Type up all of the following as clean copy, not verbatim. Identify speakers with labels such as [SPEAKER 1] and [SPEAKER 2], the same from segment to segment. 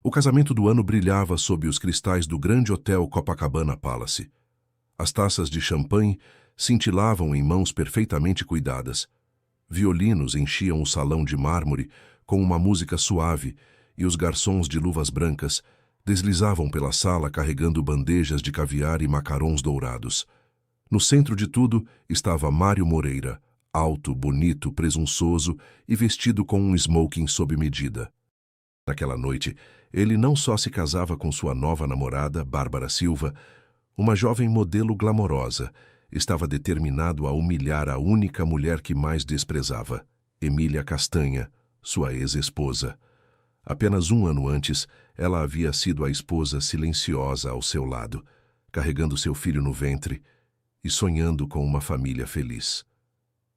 [SPEAKER 1] O casamento do ano brilhava sob os cristais do grande hotel Copacabana Palace. As taças de champanhe cintilavam em mãos perfeitamente cuidadas. Violinos enchiam o salão de mármore com uma música suave e os garçons de luvas brancas deslizavam pela sala carregando bandejas de caviar e macarons dourados. No centro de tudo estava Mário Moreira, alto, bonito, presunçoso e vestido com um smoking sob medida. Naquela noite, ele não só se casava com sua nova namorada, Bárbara Silva, uma jovem modelo glamorosa, estava determinado a humilhar a única mulher que mais desprezava, Emília Castanha, sua ex-esposa. Apenas um ano antes, ela havia sido a esposa silenciosa ao seu lado, carregando seu filho no ventre e sonhando com uma família feliz.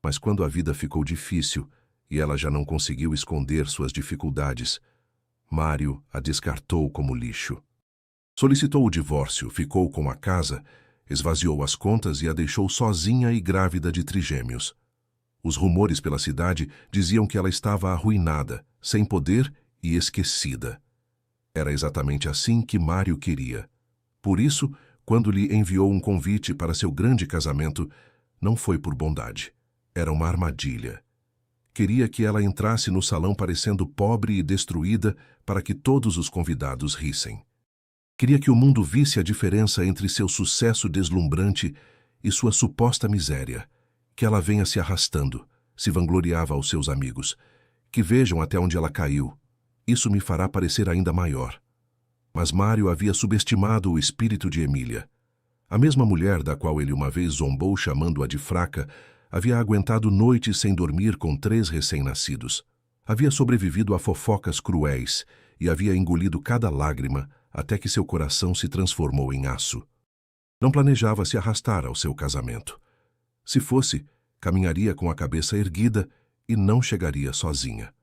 [SPEAKER 1] Mas quando a vida ficou difícil e ela já não conseguiu esconder suas dificuldades, Mário a descartou como lixo. Solicitou o divórcio, ficou com a casa, esvaziou as contas e a deixou sozinha e grávida de trigêmeos. Os rumores pela cidade diziam que ela estava arruinada, sem poder e esquecida. Era exatamente assim que Mário queria. Por isso, quando lhe enviou um convite para seu grande casamento, não foi por bondade. Era uma armadilha. Queria que ela entrasse no salão parecendo pobre e destruída para que todos os convidados rissem. Queria que o mundo visse a diferença entre seu sucesso deslumbrante e sua suposta miséria. Que ela venha se arrastando, se vangloriava aos seus amigos. Que vejam até onde ela caiu. Isso me fará parecer ainda maior. Mas Mário havia subestimado o espírito de Emília. A mesma mulher da qual ele uma vez zombou chamando-a de fraca, havia aguentado noites sem dormir com 3 recém-nascidos. Havia sobrevivido a fofocas cruéis e havia engolido cada lágrima até que seu coração se transformou em aço. Não planejava se arrastar ao seu casamento. Se fosse, caminharia com a cabeça erguida e não chegaria sozinha.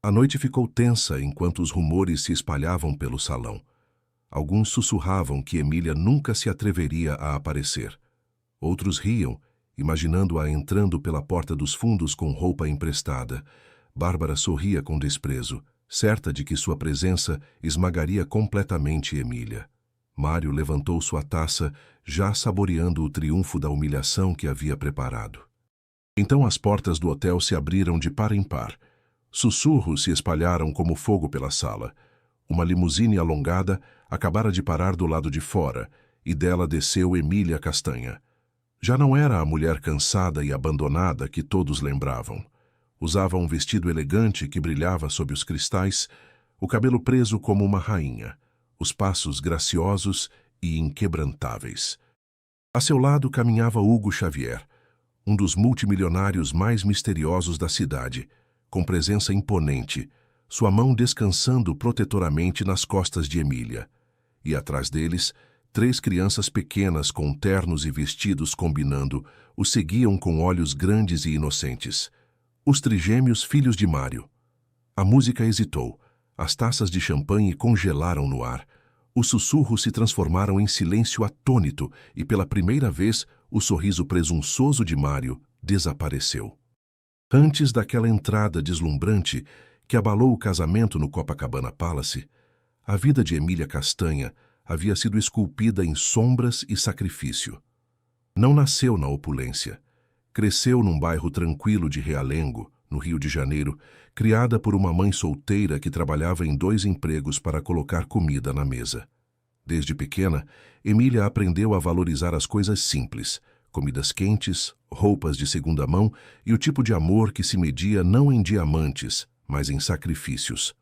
[SPEAKER 1] A noite ficou tensa enquanto os rumores se espalhavam pelo salão. Alguns sussurravam que Emília nunca se atreveria a aparecer. Outros riam, imaginando-a entrando pela porta dos fundos com roupa emprestada. Bárbara sorria com desprezo, certa de que sua presença esmagaria completamente Emília. Mário levantou sua taça, já saboreando o triunfo da humilhação que havia preparado. Então as portas do hotel se abriram de par em par. Sussurros se espalharam como fogo pela sala. Uma limusine alongada acabara de parar do lado de fora, e dela desceu Emília Castanha. Já não era a mulher cansada e abandonada que todos lembravam. Usava um vestido elegante que brilhava sob os cristais, o cabelo preso como uma rainha, os passos graciosos e inquebrantáveis. A seu lado caminhava Hugo Xavier, um dos multimilionários mais misteriosos da cidade, com presença imponente, sua mão descansando protetoramente nas costas de Emília. E atrás deles, 3 crianças pequenas com ternos e vestidos combinando o seguiam com olhos grandes e inocentes. Os trigêmeos filhos de Mário. A música hesitou. As taças de champanhe congelaram no ar. Os sussurros se transformaram em silêncio atônito e, pela primeira vez, o sorriso presunçoso de Mário desapareceu. Antes daquela entrada deslumbrante que abalou o casamento no Copacabana Palace, a vida de Emília Castanha havia sido esculpida em sombras e sacrifício. Não nasceu na opulência. Cresceu num bairro tranquilo de Realengo, no Rio de Janeiro, criada por uma mãe solteira que trabalhava em 2 empregos para colocar comida na mesa. Desde pequena, Emília aprendeu a valorizar as coisas simples, comidas quentes, roupas de segunda mão e o tipo de amor que se media não em diamantes, mas em sacrifícios.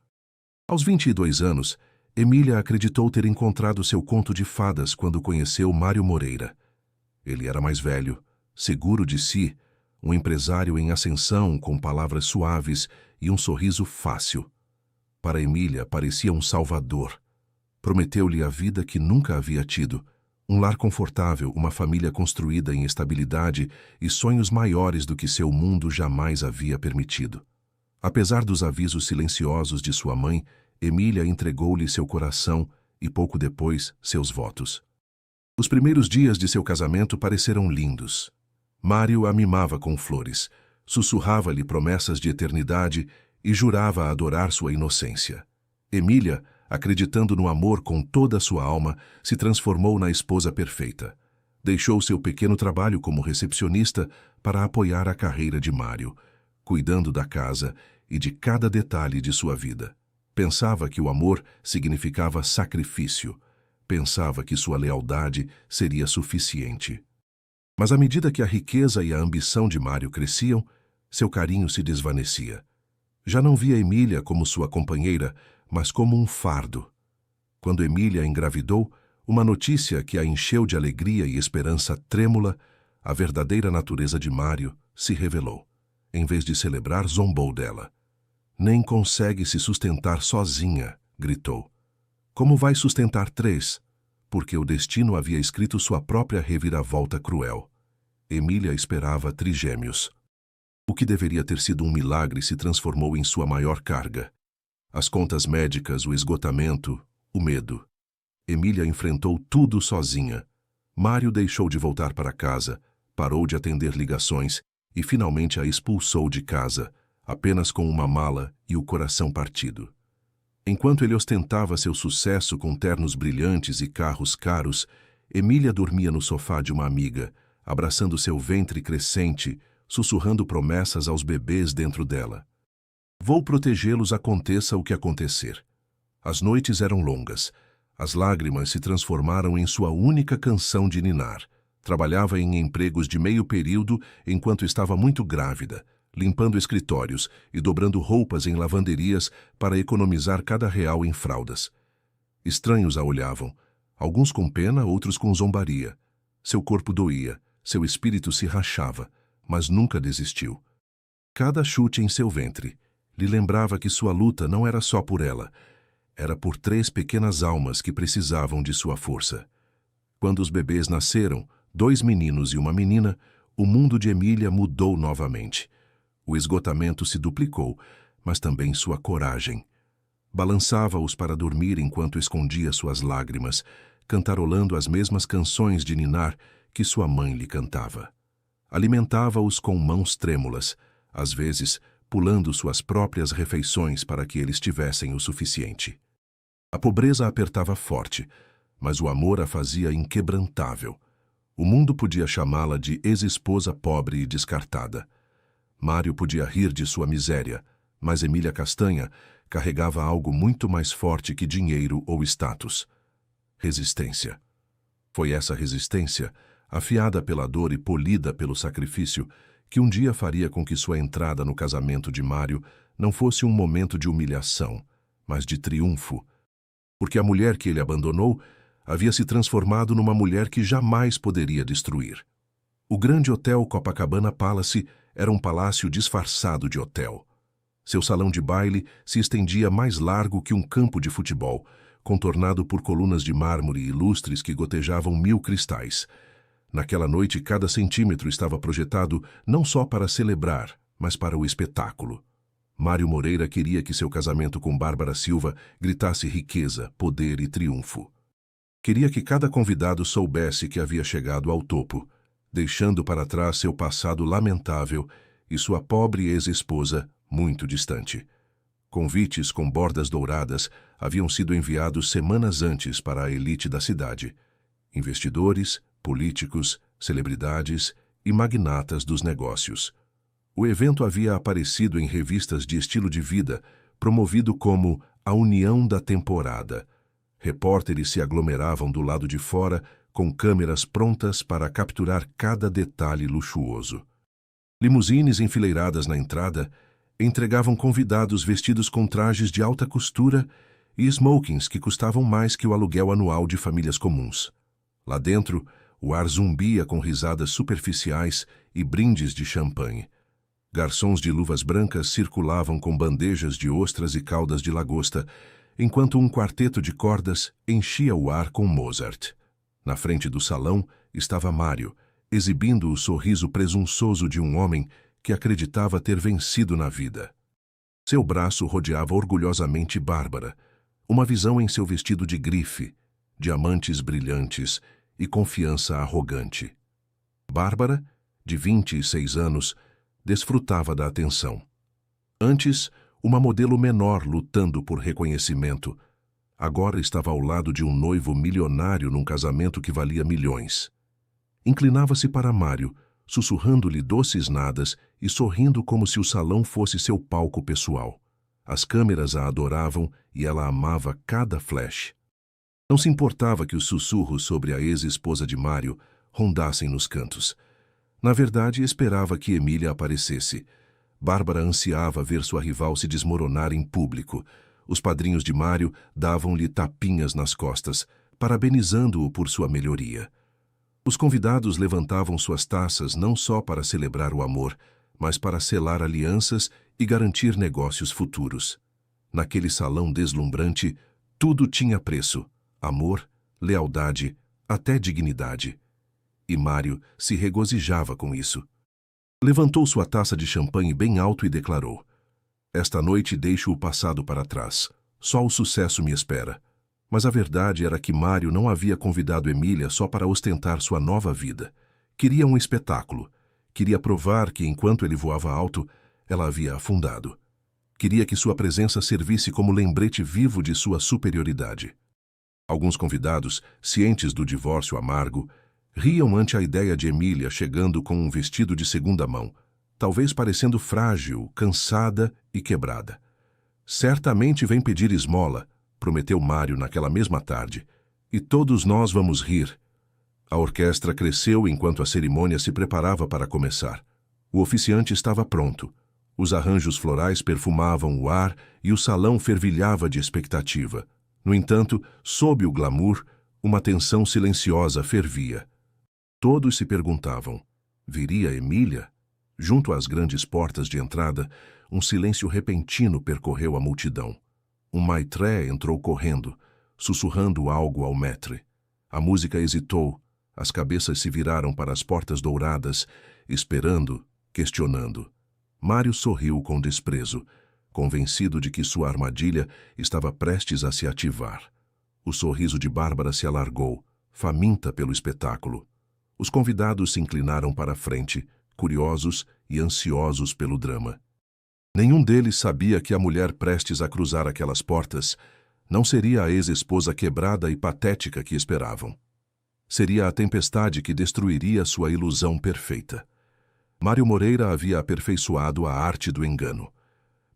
[SPEAKER 1] Aos 22 anos, Emília acreditou ter encontrado seu conto de fadas quando conheceu Mário Moreira. Ele era mais velho, seguro de si, um empresário em ascensão com palavras suaves e um sorriso fácil. Para Emília parecia um salvador. Prometeu-lhe a vida que nunca havia tido, um lar confortável, uma família construída em estabilidade e sonhos maiores do que seu mundo jamais havia permitido. Apesar dos avisos silenciosos de sua mãe, Emília entregou-lhe seu coração e, pouco depois, seus votos. Os primeiros dias de seu casamento pareceram lindos. Mário a mimava com flores, sussurrava-lhe promessas de eternidade e jurava adorar sua inocência. Emília acreditando no amor com toda a sua alma, se transformou na esposa perfeita. Deixou seu pequeno trabalho como recepcionista para apoiar a carreira de Mário, cuidando da casa e de cada detalhe de sua vida. Pensava que o amor significava sacrifício. Pensava que sua lealdade seria suficiente. Mas à medida que a riqueza e a ambição de Mário cresciam, seu carinho se desvanecia. Já não via Emília como sua companheira, mas como um fardo. Quando Emília engravidou, uma notícia que a encheu de alegria e esperança trêmula, a verdadeira natureza de Mário se revelou. Em vez de celebrar, zombou dela. "Nem consegue se sustentar sozinha", gritou. "Como vai sustentar 3? Porque o destino havia escrito sua própria reviravolta cruel. Emília esperava trigêmeos. O que deveria ter sido um milagre se transformou em sua maior carga. As contas médicas, o esgotamento, o medo. Emília enfrentou tudo sozinha. Mário deixou de voltar para casa, parou de atender ligações e finalmente a expulsou de casa, apenas com uma mala e o coração partido. Enquanto ele ostentava seu sucesso com ternos brilhantes e carros caros, Emília dormia no sofá de uma amiga, abraçando seu ventre crescente, sussurrando promessas aos bebês dentro dela. "Vou protegê-los, aconteça o que acontecer." As noites eram longas. As lágrimas se transformaram em sua única canção de ninar. Trabalhava em empregos de meio período enquanto estava muito grávida, limpando escritórios e dobrando roupas em lavanderias para economizar cada real em fraldas. Estranhos a olhavam, alguns com pena, outros com zombaria. Seu corpo doía, seu espírito se rachava, mas nunca desistiu. Cada chute em seu ventre lhe lembrava que sua luta não era só por ela, era por 3 pequenas almas que precisavam de sua força. Quando os bebês nasceram, 2 meninos e uma menina, o mundo de Emília mudou novamente. O esgotamento se duplicou, mas também sua coragem. Balançava-os para dormir enquanto escondia suas lágrimas, cantarolando as mesmas canções de ninar que sua mãe lhe cantava. Alimentava-os com mãos trêmulas, às vezes pulando suas próprias refeições para que eles tivessem o suficiente. A pobreza a apertava forte, mas o amor a fazia inquebrantável. O mundo podia chamá-la de ex-esposa pobre e descartada. Mário podia rir de sua miséria, mas Emília Castanha carregava algo muito mais forte que dinheiro ou status. Resistência. Foi essa resistência, afiada pela dor e polida pelo sacrifício, que um dia faria com que sua entrada no casamento de Mário não fosse um momento de humilhação, mas de triunfo. Porque a mulher que ele abandonou havia se transformado numa mulher que jamais poderia destruir. O grande hotel Copacabana Palace era um palácio disfarçado de hotel. Seu salão de baile se estendia mais largo que um campo de futebol, contornado por colunas de mármore e lustres que gotejavam 1000 cristais. Naquela noite, cada centímetro estava projetado não só para celebrar, mas para o espetáculo. Mário Moreira queria que seu casamento com Bárbara Silva gritasse riqueza, poder e triunfo. Queria que cada convidado soubesse que havia chegado ao topo, deixando para trás seu passado lamentável e sua pobre ex-esposa muito distante. Convites com bordas douradas haviam sido enviados semanas antes para a elite da cidade. Investidores, políticos, celebridades e magnatas dos negócios. O evento havia aparecido em revistas de estilo de vida, promovido como a União da Temporada. Repórteres se aglomeravam do lado de fora, com câmeras prontas para capturar cada detalhe luxuoso. Limusines enfileiradas na entrada entregavam convidados vestidos com trajes de alta costura e smokings que custavam mais que o aluguel anual de famílias comuns. Lá dentro, o ar zumbia com risadas superficiais e brindes de champanhe. Garçons de luvas brancas circulavam com bandejas de ostras e caldas de lagosta, enquanto um quarteto de cordas enchia o ar com Mozart. Na frente do salão estava Mário, exibindo o sorriso presunçoso de um homem que acreditava ter vencido na vida. Seu braço rodeava orgulhosamente Bárbara, uma visão em seu vestido de grife, diamantes brilhantes e confiança arrogante. Bárbara, de 26 anos, desfrutava da atenção. Antes, uma modelo menor lutando por reconhecimento. Agora estava ao lado de um noivo milionário num casamento que valia milhões. Inclinava-se para Mário, sussurrando-lhe doces nadas e sorrindo como se o salão fosse seu palco pessoal. As câmeras a adoravam e ela amava cada flash. Não se importava que os sussurros sobre a ex-esposa de Mário rondassem nos cantos. Na verdade, esperava que Emília aparecesse. Bárbara ansiava ver sua rival se desmoronar em público. Os padrinhos de Mário davam-lhe tapinhas nas costas, parabenizando-o por sua melhoria. Os convidados levantavam suas taças não só para celebrar o amor, mas para selar alianças e garantir negócios futuros. Naquele salão deslumbrante, tudo tinha preço: amor, lealdade, até dignidade. E Mário se regozijava com isso. Levantou sua taça de champanhe bem alto e declarou: "Esta noite deixo o passado para trás. Só o sucesso me espera." Mas a verdade era que Mário não havia convidado Emília só para ostentar sua nova vida. Queria um espetáculo. Queria provar que, enquanto ele voava alto, ela havia afundado. Queria que sua presença servisse como lembrete vivo de sua superioridade. Alguns convidados, cientes do divórcio amargo, riam ante a ideia de Emília chegando com um vestido de segunda mão, talvez parecendo frágil, cansada e quebrada. "Certamente vem pedir esmola", prometeu Mário naquela mesma tarde, "e todos nós vamos rir." A orquestra cresceu enquanto a cerimônia se preparava para começar. O oficiante estava pronto. Os arranjos florais perfumavam o ar e o salão fervilhava de expectativa. No entanto, sob o glamour, uma tensão silenciosa fervia. Todos se perguntavam: viria Emília? Junto às grandes portas de entrada, um silêncio repentino percorreu a multidão. Um maitré entrou correndo, sussurrando algo ao maître. A música hesitou, as cabeças se viraram para as portas douradas, esperando, questionando. Mário sorriu com desprezo, convencido de que sua armadilha estava prestes a se ativar. O sorriso de Bárbara se alargou, faminta pelo espetáculo. Os convidados se inclinaram para a frente, curiosos e ansiosos pelo drama. Nenhum deles sabia que a mulher prestes a cruzar aquelas portas não seria a ex-esposa quebrada e patética que esperavam. Seria a tempestade que destruiria sua ilusão perfeita. Mário Moreira havia aperfeiçoado a arte do engano.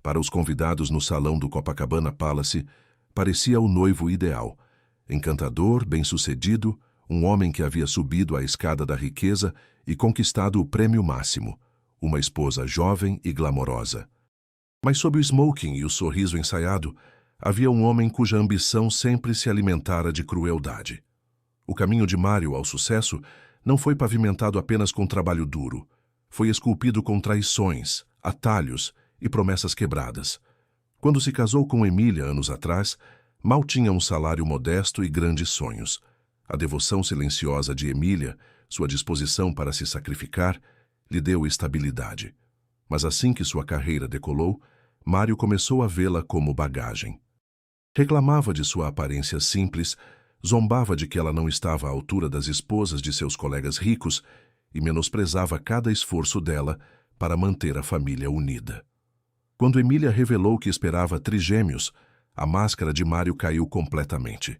[SPEAKER 1] Para os convidados no salão do Copacabana Palace, parecia o noivo ideal. Encantador, bem-sucedido, um homem que havia subido a escada da riqueza e conquistado o prêmio máximo, uma esposa jovem e glamorosa. Mas sob o smoking e o sorriso ensaiado, havia um homem cuja ambição sempre se alimentara de crueldade. O caminho de Mário ao sucesso não foi pavimentado apenas com trabalho duro. Foi esculpido com traições, atalhos e promessas quebradas. Quando se casou com Emília anos atrás, mal tinha um salário modesto e grandes sonhos. A devoção silenciosa de Emília, sua disposição para se sacrificar, lhe deu estabilidade. Mas assim que sua carreira decolou, Mário começou a vê-la como bagagem. Reclamava de sua aparência simples, zombava de que ela não estava à altura das esposas de seus colegas ricos e menosprezava cada esforço dela para manter a família unida. Quando Emília revelou que esperava trigêmeos, a máscara de Mário caiu completamente.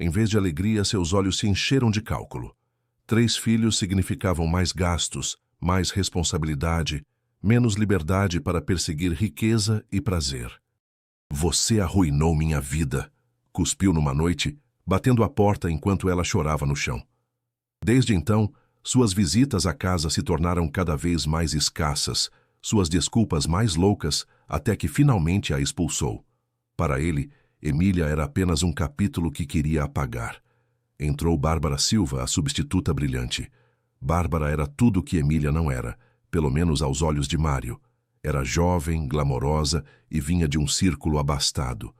[SPEAKER 1] Em vez de alegria, seus olhos se encheram de cálculo. 3 filhos significavam mais gastos, mais responsabilidade, menos liberdade para perseguir riqueza e prazer. "Você arruinou minha vida", cuspiu numa noite, batendo a porta enquanto ela chorava no chão. Desde então, suas visitas à casa se tornaram cada vez mais escassas, suas desculpas mais loucas, até que finalmente a expulsou. Para ele, Emília era apenas um capítulo que queria apagar. Entrou Bárbara Silva, a substituta brilhante. Bárbara era tudo o que Emília não era, pelo menos aos olhos de Mário. Era jovem, glamorosa e vinha de um círculo abastado.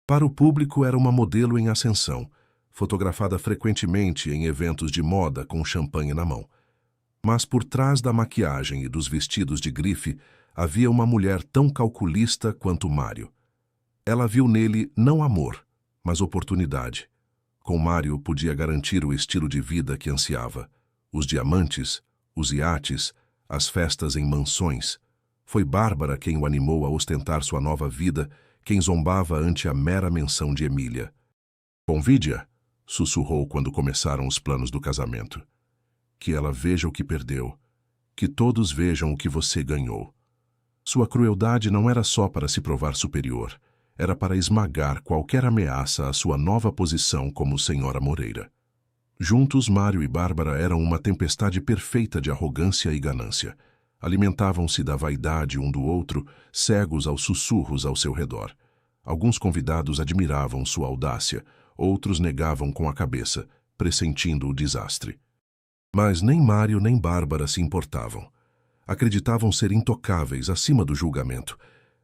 [SPEAKER 1] Para o público era uma modelo em ascensão, fotografada frequentemente em eventos de moda com champanhe na mão. Mas por trás da maquiagem e dos vestidos de grife havia uma mulher tão calculista quanto Mário. Ela viu nele não amor, mas oportunidade. Com Mário podia garantir o estilo de vida que ansiava. Os diamantes, os iates, as festas em mansões. Foi Bárbara quem o animou a ostentar sua nova vida, quem zombava ante a mera menção de Emília. Convide-a, sussurrou quando começaram os planos do casamento. Que ela veja o que perdeu, que todos vejam o que você ganhou. Sua crueldade não era só para se provar superior, era para esmagar qualquer ameaça à sua nova posição como senhora Moreira. Juntos, Mário e Bárbara eram uma tempestade perfeita de arrogância e ganância. Alimentavam-se da vaidade um do outro, cegos aos sussurros ao seu redor. Alguns convidados admiravam sua audácia, outros negavam com a cabeça, pressentindo o desastre. Mas nem Mário nem Bárbara se importavam. Acreditavam ser intocáveis acima do julgamento,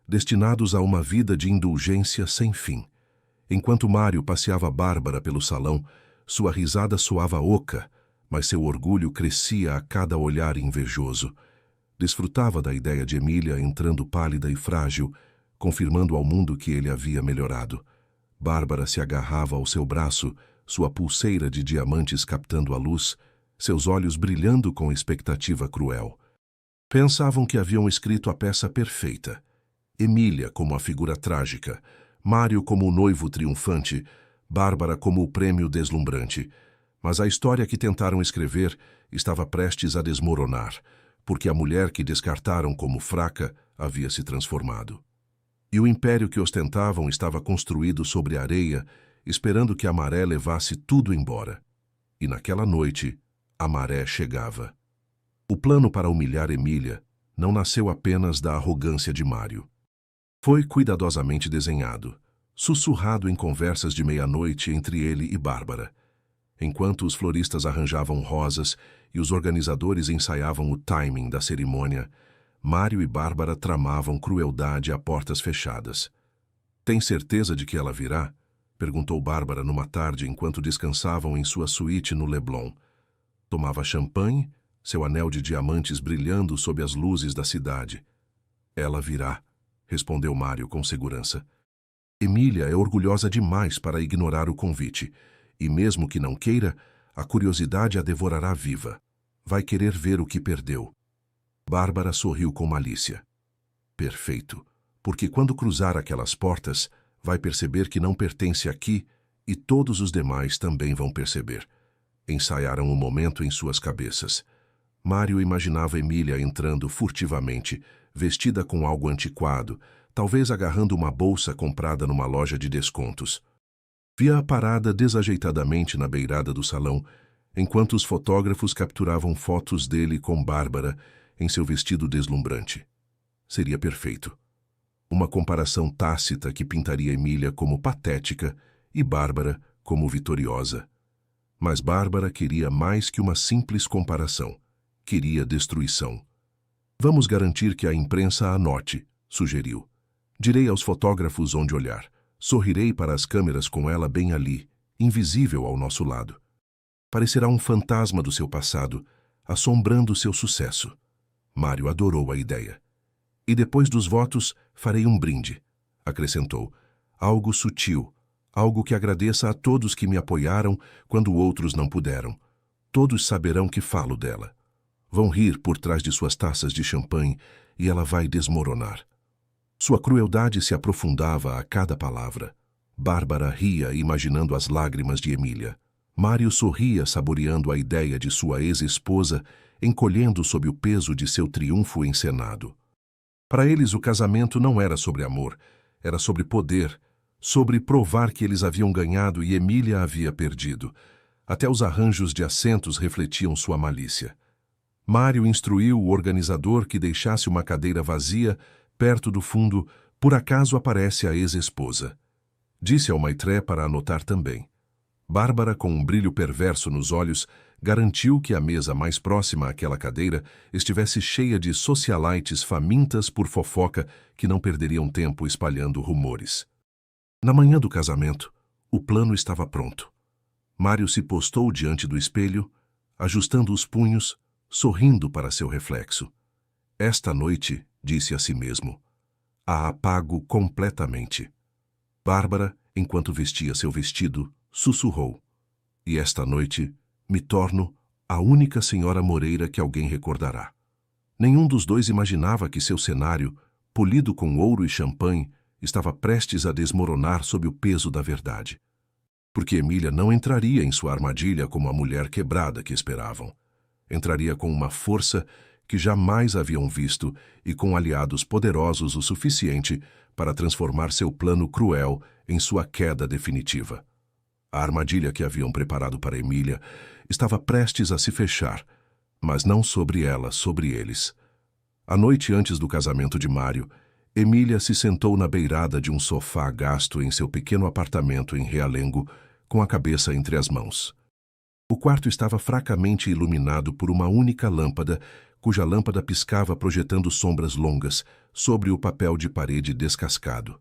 [SPEAKER 1] destinados a uma vida de indulgência sem fim. Enquanto Mário passeava Bárbara pelo salão, sua risada soava oca, mas seu orgulho crescia a cada olhar invejoso. Desfrutava da ideia de Emília entrando pálida e frágil, confirmando ao mundo que ele havia melhorado. Bárbara se agarrava ao seu braço, sua pulseira de diamantes captando a luz, seus olhos brilhando com expectativa cruel. Pensavam que haviam escrito a peça perfeita. Emília como a figura trágica, Mário como o noivo triunfante, Bárbara como o prêmio deslumbrante. Mas a história que tentaram escrever estava prestes a desmoronar, porque a mulher que descartaram como fraca havia se transformado. E o império que ostentavam estava construído sobre areia, esperando que a maré levasse tudo embora. E naquela noite, a maré chegava. O plano para humilhar Emília não nasceu apenas da arrogância de Mário. Foi cuidadosamente desenhado, sussurrado em conversas de meia-noite entre ele e Bárbara. Enquanto os floristas arranjavam rosas e os organizadores ensaiavam o timing da cerimônia, Mário e Bárbara tramavam crueldade a portas fechadas. "Tem certeza de que ela virá?" perguntou Bárbara numa tarde enquanto descansavam em sua suíte no Leblon. Tomava champanhe, seu anel de diamantes brilhando sob as luzes da cidade. "Ela virá", respondeu Mário com segurança. Emília é orgulhosa demais para ignorar o convite, e mesmo que não queira, a curiosidade a devorará viva. Vai querer ver o que perdeu. Bárbara sorriu com malícia. Perfeito, porque quando cruzar aquelas portas, vai perceber que não pertence aqui e todos os demais também vão perceber. Ensaiaram o momento em suas cabeças. Mário imaginava Emília entrando furtivamente, vestida com algo antiquado, talvez agarrando uma bolsa comprada numa loja de descontos. Via-a parada desajeitadamente na beirada do salão, enquanto os fotógrafos capturavam fotos dele com Bárbara em seu vestido deslumbrante. Seria perfeito. Uma comparação tácita que pintaria Emília como patética e Bárbara como vitoriosa. Mas Bárbara queria mais que uma simples comparação. Queria destruição. "Vamos garantir que a imprensa a anote", sugeriu. "Direi aos fotógrafos onde olhar. Sorrirei para as câmeras com ela bem ali, invisível ao nosso lado. Parecerá um fantasma do seu passado, assombrando seu sucesso." Mário adorou a ideia. "E depois dos votos, farei um brinde", acrescentou. "Algo sutil, algo que agradeça a todos que me apoiaram quando outros não puderam. Todos saberão que falo dela. Vão rir por trás de suas taças de champanhe e ela vai desmoronar." Sua crueldade se aprofundava a cada palavra. Bárbara ria imaginando as lágrimas de Emília. Mário sorria saboreando a ideia de sua ex-esposa encolhendo sob o peso de seu triunfo encenado. Para eles o casamento não era sobre amor, era sobre poder, sobre provar que eles haviam ganhado e Emília havia perdido. Até os arranjos de assentos refletiam sua malícia. Mário instruiu o organizador que deixasse uma cadeira vazia perto do fundo, por acaso aparece a ex-esposa. Disse ao Maitré para anotar também. Bárbara, com um brilho perverso nos olhos, garantiu que a mesa mais próxima àquela cadeira estivesse cheia de socialites famintas por fofoca que não perderiam tempo espalhando rumores. Na manhã do casamento, o plano estava pronto. Mário se postou diante do espelho, ajustando os punhos, sorrindo para seu reflexo. "Esta noite", disse a si mesmo, "a apago completamente." Bárbara, enquanto vestia seu vestido, sussurrou. "E esta noite me torno a única senhora Moreira que alguém recordará." Nenhum dos dois imaginava que seu cenário, polido com ouro e champanhe, estava prestes a desmoronar sob o peso da verdade. Porque Emília não entraria em sua armadilha como a mulher quebrada que esperavam. Entraria com uma força que jamais haviam visto e com aliados poderosos o suficiente para transformar seu plano cruel em sua queda definitiva. A armadilha que haviam preparado para Emília estava prestes a se fechar, mas não sobre ela, sobre eles. A noite antes do casamento de Mário, Emília se sentou na beirada de um sofá gasto em seu pequeno apartamento em Realengo, com a cabeça entre as mãos. O quarto estava fracamente iluminado por uma única lâmpada, cuja lâmpada piscava projetando sombras longas sobre o papel de parede descascado.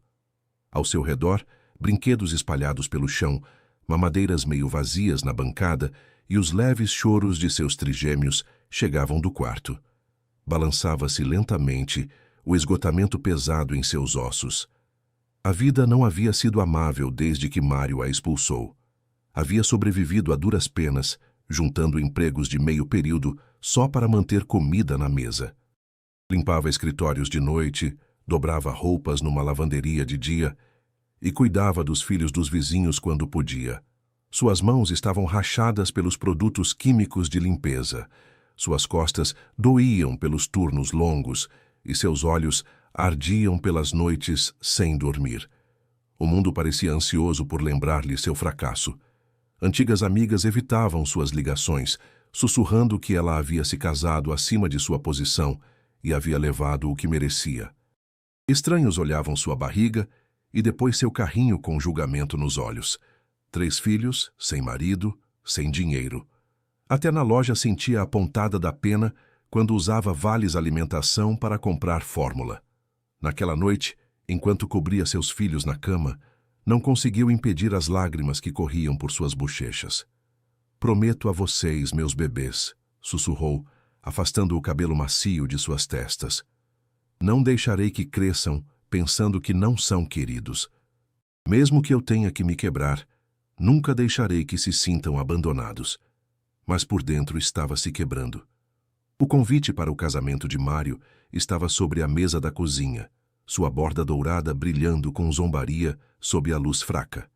[SPEAKER 1] Ao seu redor, brinquedos espalhados pelo chão, mamadeiras meio vazias na bancada e os leves choros de seus trigêmeos chegavam do quarto. Balançava-se lentamente, o esgotamento pesado em seus ossos. A vida não havia sido amável desde que Mário a expulsou. Havia sobrevivido a duras penas, juntando empregos de meio período só para manter comida na mesa. Limpava escritórios de noite, dobrava roupas numa lavanderia de dia e cuidava dos filhos dos vizinhos quando podia. Suas mãos estavam rachadas pelos produtos químicos de limpeza. Suas costas doíam pelos turnos longos e seus olhos ardiam pelas noites sem dormir. O mundo parecia ansioso por lembrar-lhe seu fracasso. Antigas amigas evitavam suas ligações, sussurrando que ela havia se casado acima de sua posição e havia levado o que merecia. Estranhos olhavam sua barriga e depois seu carrinho com julgamento nos olhos. 3 filhos, sem marido, sem dinheiro. Até na loja sentia a pontada da pena quando usava vales alimentação para comprar fórmula. Naquela noite, enquanto cobria seus filhos na cama, não conseguiu impedir as lágrimas que corriam por suas bochechas. "Prometo a vocês, meus bebês", sussurrou, afastando o cabelo macio de suas testas. "Não deixarei que cresçam pensando que não são queridos. Mesmo que eu tenha que me quebrar, nunca deixarei que se sintam abandonados." Mas por dentro estava se quebrando. O convite para o casamento de Mário estava sobre a mesa da cozinha, sua borda dourada brilhando com zombaria sob a luz fraca.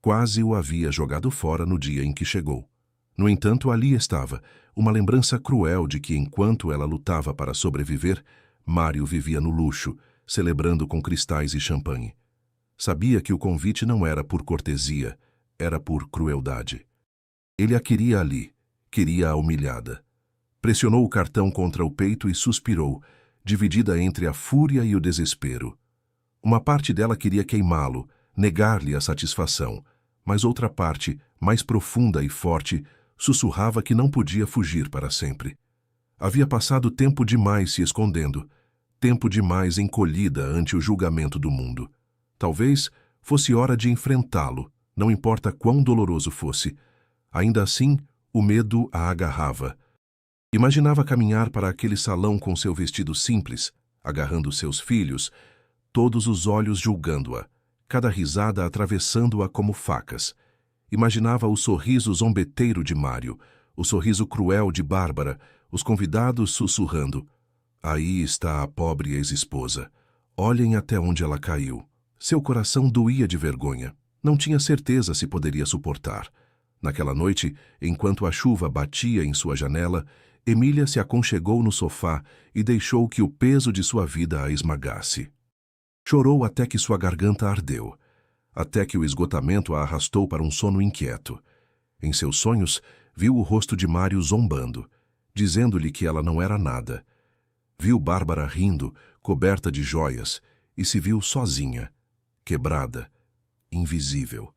[SPEAKER 1] Quase o havia jogado fora no dia em que chegou. No entanto, ali estava, uma lembrança cruel de que, enquanto ela lutava para sobreviver, Mário vivia no luxo, celebrando com cristais e champanhe. Sabia que o convite não era por cortesia, era por crueldade. Ele a queria ali, queria-a humilhada. Pressionou o cartão contra o peito e suspirou, dividida entre a fúria e o desespero. Uma parte dela queria queimá-lo, negar-lhe a satisfação, mas outra parte, mais profunda e forte, sussurrava que não podia fugir para sempre. Havia passado tempo demais se escondendo, tempo demais encolhida ante o julgamento do mundo. Talvez fosse hora de enfrentá-lo, não importa quão doloroso fosse. Ainda assim, o medo a agarrava. Imaginava caminhar para aquele salão com seu vestido simples, agarrando seus filhos, todos os olhos julgando-a, cada risada atravessando-a como facas. Imaginava o sorriso zombeteiro de Mário, o sorriso cruel de Bárbara, os convidados sussurrando: "Aí está a pobre ex-esposa. Olhem até onde ela caiu." Seu coração doía de vergonha. Não tinha certeza se poderia suportar. Naquela noite, enquanto a chuva batia em sua janela, Emília se aconchegou no sofá e deixou que o peso de sua vida a esmagasse. Chorou até que sua garganta ardeu, até que o esgotamento a arrastou para um sono inquieto. Em seus sonhos, viu o rosto de Mário zombando, dizendo-lhe que ela não era nada. Viu Bárbara rindo, coberta de joias, e se viu sozinha, quebrada, invisível.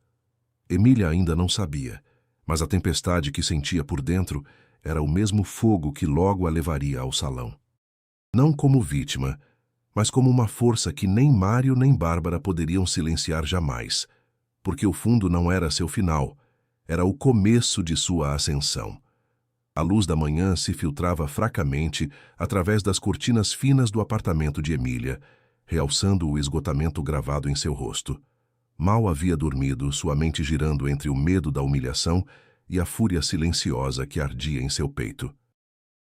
[SPEAKER 1] Emília ainda não sabia, mas a tempestade que sentia por dentro era o mesmo fogo que logo a levaria ao salão. Não como vítima, mas como uma força que nem Mário nem Bárbara poderiam silenciar jamais, porque o fundo não era seu final, era o começo de sua ascensão. A luz da manhã se filtrava fracamente através das cortinas finas do apartamento de Emília, realçando o esgotamento gravado em seu rosto. Mal havia dormido, sua mente girando entre o medo da humilhação e a fúria silenciosa que ardia em seu peito.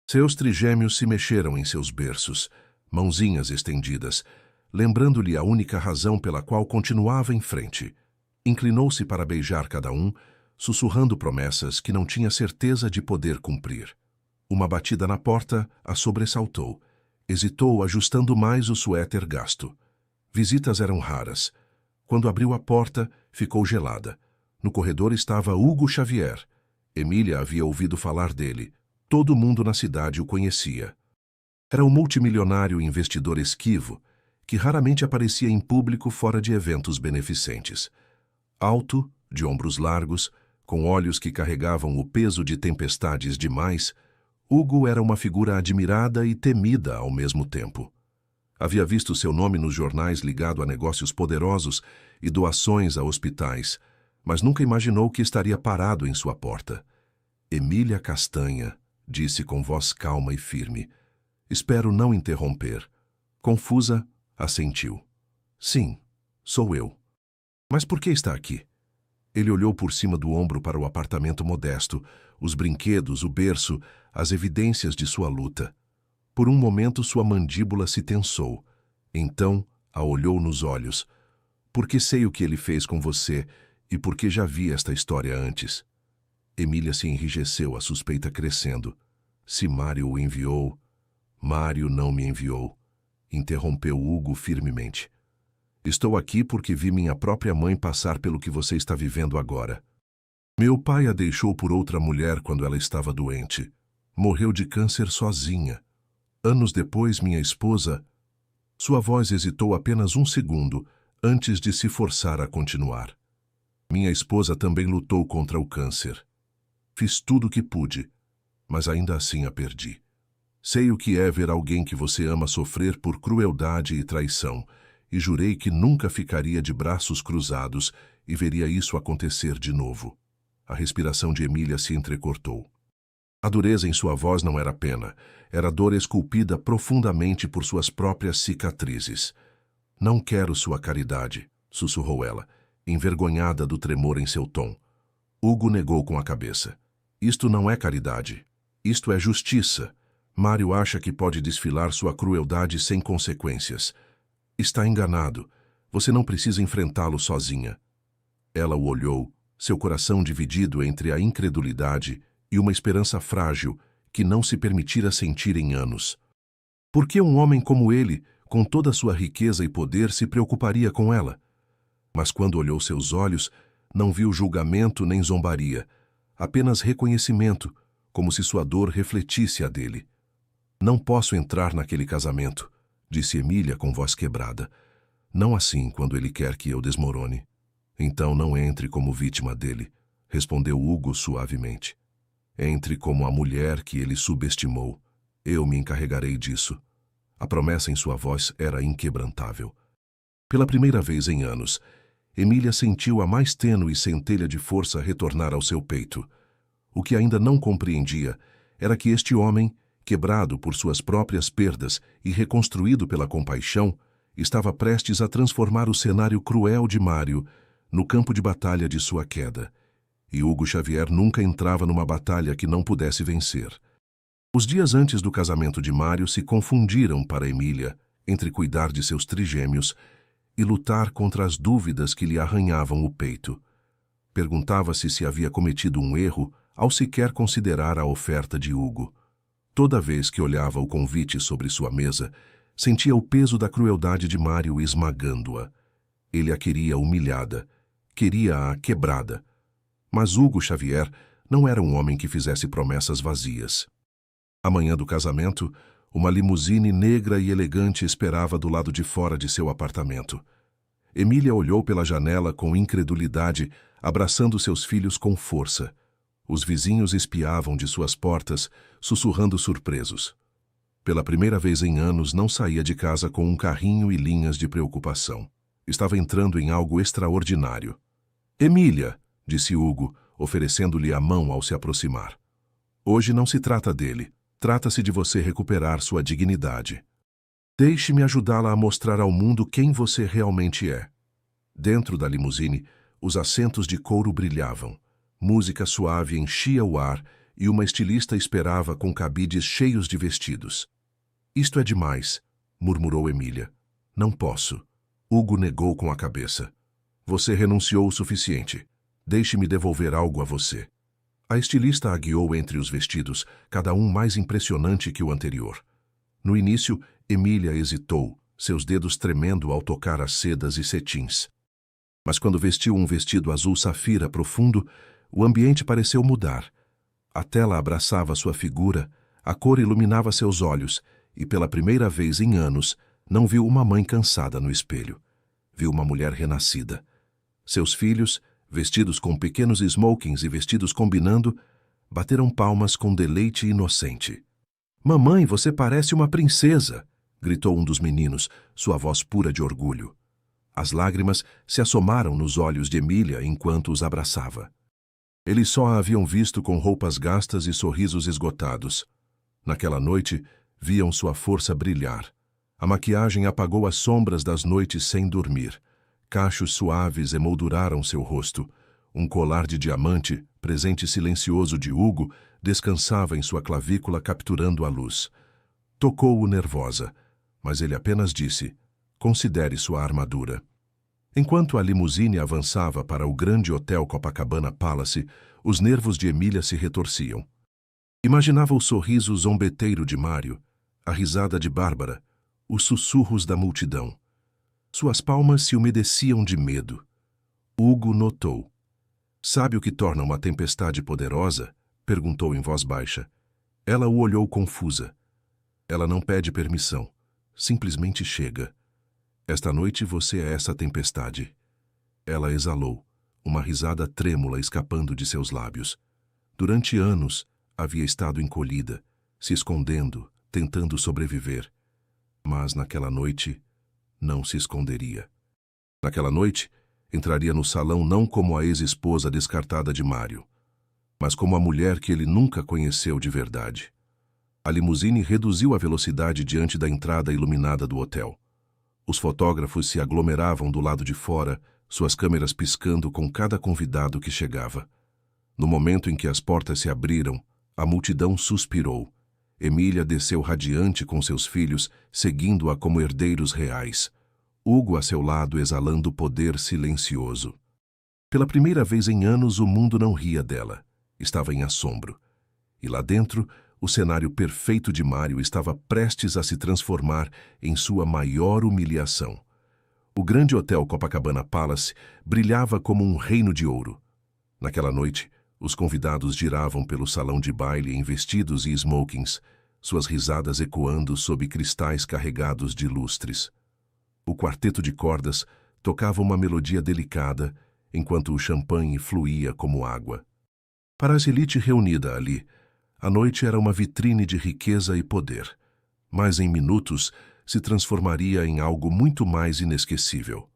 [SPEAKER 1] Seus trigêmeos se mexeram em seus berços, mãozinhas estendidas, lembrando-lhe a única razão pela qual continuava em frente. Inclinou-se para beijar cada um, sussurrando promessas que não tinha certeza de poder cumprir. Uma batida na porta a sobressaltou. Hesitou, ajustando mais o suéter gasto. Visitas eram raras. Quando abriu a porta, ficou gelada. No corredor estava Hugo Xavier. Emília havia ouvido falar dele. Todo mundo na cidade o conhecia. Era um multimilionário investidor esquivo, que raramente aparecia em público fora de eventos beneficentes. Alto, de ombros largos, com olhos que carregavam o peso de tempestades demais, Hugo era uma figura admirada e temida ao mesmo tempo. Havia visto seu nome nos jornais ligado a negócios poderosos e doações a hospitais, mas nunca imaginou que estaria parado em sua porta. Emília Castanha, disse com voz calma e firme. Espero não interromper. Confusa, assentiu. Sim, sou eu. Mas por que está aqui? Ele olhou por cima do ombro para o apartamento modesto, os brinquedos, o berço, as evidências de sua luta. Por um momento sua mandíbula se tensou. Então a olhou nos olhos. Porque sei o que ele fez com você e porque já vi esta história antes. Emília se enrijeceu, a suspeita crescendo. Se Mário o enviou... Mário não me enviou. Interrompeu Hugo firmemente. Estou aqui porque vi minha própria mãe passar pelo que você está vivendo agora. Meu pai a deixou por outra mulher quando ela estava doente. Morreu de câncer sozinha. Anos depois, minha esposa... Sua voz hesitou apenas um segundo antes de se forçar a continuar. Minha esposa também lutou contra o câncer. Fiz tudo o que pude, mas ainda assim a perdi. Sei o que é ver alguém que você ama sofrer por crueldade e traição, e jurei que nunca ficaria de braços cruzados e veria isso acontecer de novo. A respiração de Emília se entrecortou. A dureza em sua voz não era pena, era dor esculpida profundamente por suas próprias cicatrizes. Não quero sua caridade, sussurrou ela, envergonhada do tremor em seu tom. Hugo negou com a cabeça. Isto não é caridade. Isto é justiça. Mário acha que pode desfilar sua crueldade sem consequências. Está enganado. Você não precisa enfrentá-lo sozinha. Ela o olhou, seu coração dividido entre a incredulidade e uma esperança frágil que não se permitira sentir em anos. Por que um homem como ele, com toda a sua riqueza e poder, se preocuparia com ela? Mas quando olhou seus olhos, não viu julgamento nem zombaria, apenas reconhecimento, como se sua dor refletisse a dele. Não posso entrar naquele casamento, disse Emília com voz quebrada. Não assim quando ele quer que eu desmorone. Então não entre como vítima dele, respondeu Hugo suavemente. Entre como a mulher que ele subestimou. Eu me encarregarei disso. A promessa em sua voz era inquebrantável. Pela primeira vez em anos, Emília sentiu a mais tênue centelha de força retornar ao seu peito. O que ainda não compreendia era que este homem, quebrado por suas próprias perdas e reconstruído pela compaixão, estava prestes a transformar o cenário cruel de Mário no campo de batalha de sua queda. E Hugo Xavier nunca entrava numa batalha que não pudesse vencer. Os dias antes do casamento de Mário se confundiram para Emília entre cuidar de seus trigêmeos e lutar contra as dúvidas que lhe arranhavam o peito. Perguntava-se se havia cometido um erro ao sequer considerar a oferta de Hugo. Toda vez que olhava o convite sobre sua mesa, sentia o peso da crueldade de Mário esmagando-a. Ele a queria humilhada, queria-a quebrada. Mas Hugo Xavier não era um homem que fizesse promessas vazias. Amanhã do casamento, uma limusine negra e elegante esperava do lado de fora de seu apartamento. Emília olhou pela janela com incredulidade, abraçando seus filhos com força. Os vizinhos espiavam de suas portas, sussurrando surpresos. Pela primeira vez em anos, não saía de casa com um carrinho e linhas de preocupação. Estava entrando em algo extraordinário. Emília, disse Hugo, oferecendo-lhe a mão ao se aproximar. Hoje não se trata dele. Trata-se de você recuperar sua dignidade. Deixe-me ajudá-la a mostrar ao mundo quem você realmente é. Dentro da limusine, os assentos de couro brilhavam. Música suave enchia o ar e uma estilista esperava com cabides cheios de vestidos. Isto é demais, murmurou Emília. Não posso. Hugo negou com a cabeça. Você renunciou o suficiente. Deixe-me devolver algo a você. A estilista a guiou entre os vestidos, cada um mais impressionante que o anterior. No início, Emília hesitou, seus dedos tremendo ao tocar as sedas e cetins. Mas quando vestiu um vestido azul safira profundo, o ambiente pareceu mudar. A tela abraçava sua figura, a cor iluminava seus olhos, e pela primeira vez em anos, não viu uma mãe cansada no espelho. Viu uma mulher renascida. Seus filhos, vestidos com pequenos smokings e vestidos combinando, bateram palmas com deleite inocente. "Mamãe, você parece uma princesa!" gritou um dos meninos, sua voz pura de orgulho. As lágrimas se assomaram nos olhos de Emília enquanto os abraçava. Eles só a haviam visto com roupas gastas e sorrisos esgotados. Naquela noite, viam sua força brilhar. A maquiagem apagou as sombras das noites sem dormir. Cachos suaves emolduraram seu rosto. Um colar de diamante, presente silencioso de Hugo, descansava em sua clavícula capturando a luz. Tocou-o nervosa, mas ele apenas disse: "Considere sua armadura." Enquanto a limusine avançava para o grande hotel Copacabana Palace, os nervos de Emília se retorciam. Imaginava o sorriso zombeteiro de Mário, a risada de Bárbara, os sussurros da multidão. Suas palmas se umedeciam de medo. Hugo notou. "Sabe o que torna uma tempestade poderosa?" perguntou em voz baixa. Ela o olhou confusa. "Ela não pede permissão. Simplesmente chega. Esta noite você é essa tempestade." Ela exalou, uma risada trêmula escapando de seus lábios. Durante anos, havia estado encolhida, se escondendo, tentando sobreviver. Mas naquela noite, não se esconderia. Naquela noite, entraria no salão não como a ex-esposa descartada de Mário, mas como a mulher que ele nunca conheceu de verdade. A limusine reduziu a velocidade diante da entrada iluminada do hotel. Os fotógrafos se aglomeravam do lado de fora, suas câmeras piscando com cada convidado que chegava. No momento em que as portas se abriram, a multidão suspirou. Emília desceu radiante com seus filhos, seguindo-a como herdeiros reais. Hugo a seu lado exalando poder silencioso. Pela primeira vez em anos o mundo não ria dela. Estava em assombro. E lá dentro, o cenário perfeito de Mário estava prestes a se transformar em sua maior humilhação. O grande hotel Copacabana Palace brilhava como um reino de ouro. Naquela noite, os convidados giravam pelo salão de baile em vestidos e smokings, suas risadas ecoando sob cristais carregados de lustres. O quarteto de cordas tocava uma melodia delicada, enquanto o champanhe fluía como água. Para a elite reunida ali, a noite era uma vitrine de riqueza e poder, mas em minutos se transformaria em algo muito mais inesquecível.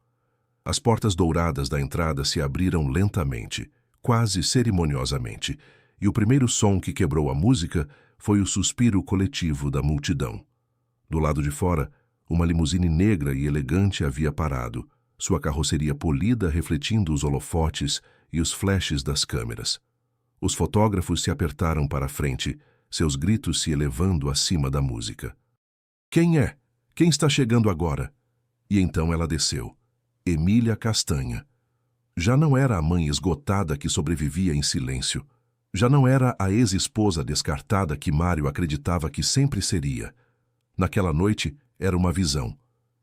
[SPEAKER 1] As portas douradas da entrada se abriram lentamente, quase cerimoniosamente, e o primeiro som que quebrou a música foi o suspiro coletivo da multidão. Do lado de fora, uma limusine negra e elegante havia parado, sua carroceria polida refletindo os holofotes e os flashes das câmeras. Os fotógrafos se apertaram para a frente, seus gritos se elevando acima da música. "Quem é? Quem está chegando agora?" E então ela desceu. Emília Castanha. Já não era a mãe esgotada que sobrevivia em silêncio. Já não era a ex-esposa descartada que Mário acreditava que sempre seria. Naquela noite, era uma visão.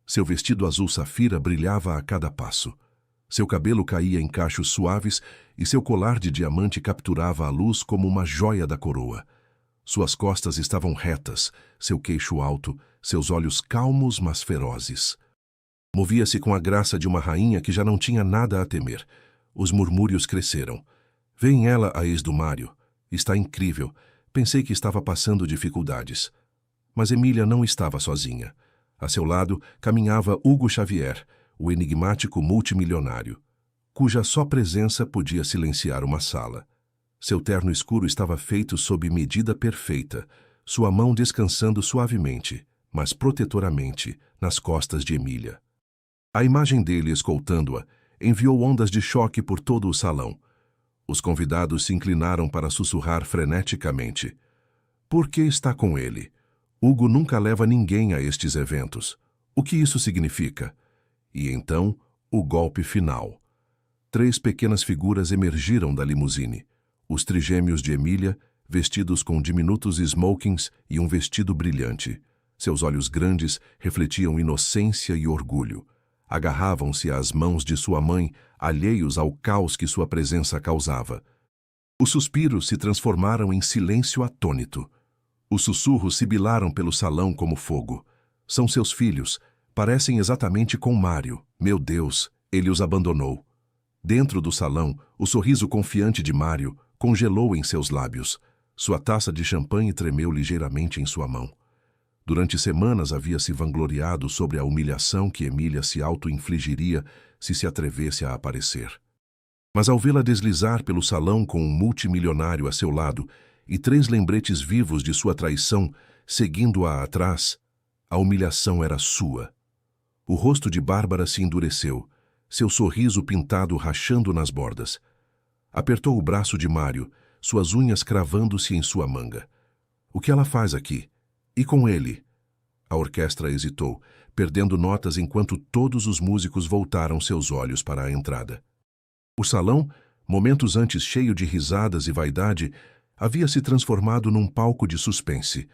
[SPEAKER 1] Seu vestido azul safira brilhava a cada passo. Seu cabelo caía em cachos suaves e seu colar de diamante capturava a luz como uma joia da coroa. Suas costas estavam retas, seu queixo alto, seus olhos calmos mas ferozes. Movia-se com a graça de uma rainha que já não tinha nada a temer. Os murmúrios cresceram. "Vem ela, a ex do Mário. Está incrível. Pensei que estava passando dificuldades." Mas Emília não estava sozinha. A seu lado caminhava Hugo Xavier, o enigmático multimilionário, cuja só presença podia silenciar uma sala. Seu terno escuro estava feito sob medida perfeita, sua mão descansando suavemente, mas protetoramente, nas costas de Emília. A imagem dele escoltando-a enviou ondas de choque por todo o salão. Os convidados se inclinaram para sussurrar freneticamente. "Por que está com ele? Hugo nunca leva ninguém a estes eventos. O que isso significa? E então, o golpe final. 3 pequenas figuras emergiram da limusine. Os trigêmeos de Emília, vestidos com diminutos smokings e um vestido brilhante. Seus olhos grandes refletiam inocência e orgulho. Agarravam-se às mãos de sua mãe, alheios ao caos que sua presença causava. Os suspiros se transformaram em silêncio atônito. Os sussurros sibilaram pelo salão como fogo. São seus filhos. Parecem exatamente com Mário. Meu Deus, ele os abandonou. Dentro do salão, o sorriso confiante de Mário congelou em seus lábios. Sua taça de champanhe tremeu ligeiramente em sua mão. Durante semanas havia se vangloriado sobre a humilhação que Emília se auto-infligiria se atrevesse a aparecer. Mas ao vê-la deslizar pelo salão com um multimilionário a seu lado e 3 lembretes vivos de sua traição seguindo-a atrás, a humilhação era sua. O rosto de Bárbara se endureceu, seu sorriso pintado rachando nas bordas. Apertou o braço de Mário, suas unhas cravando-se em sua manga. O que ela faz aqui? E com ele? A orquestra hesitou, perdendo notas enquanto todos os músicos voltaram seus olhos para a entrada. O salão, momentos antes cheio de risadas e vaidade, havia se transformado num palco de suspense.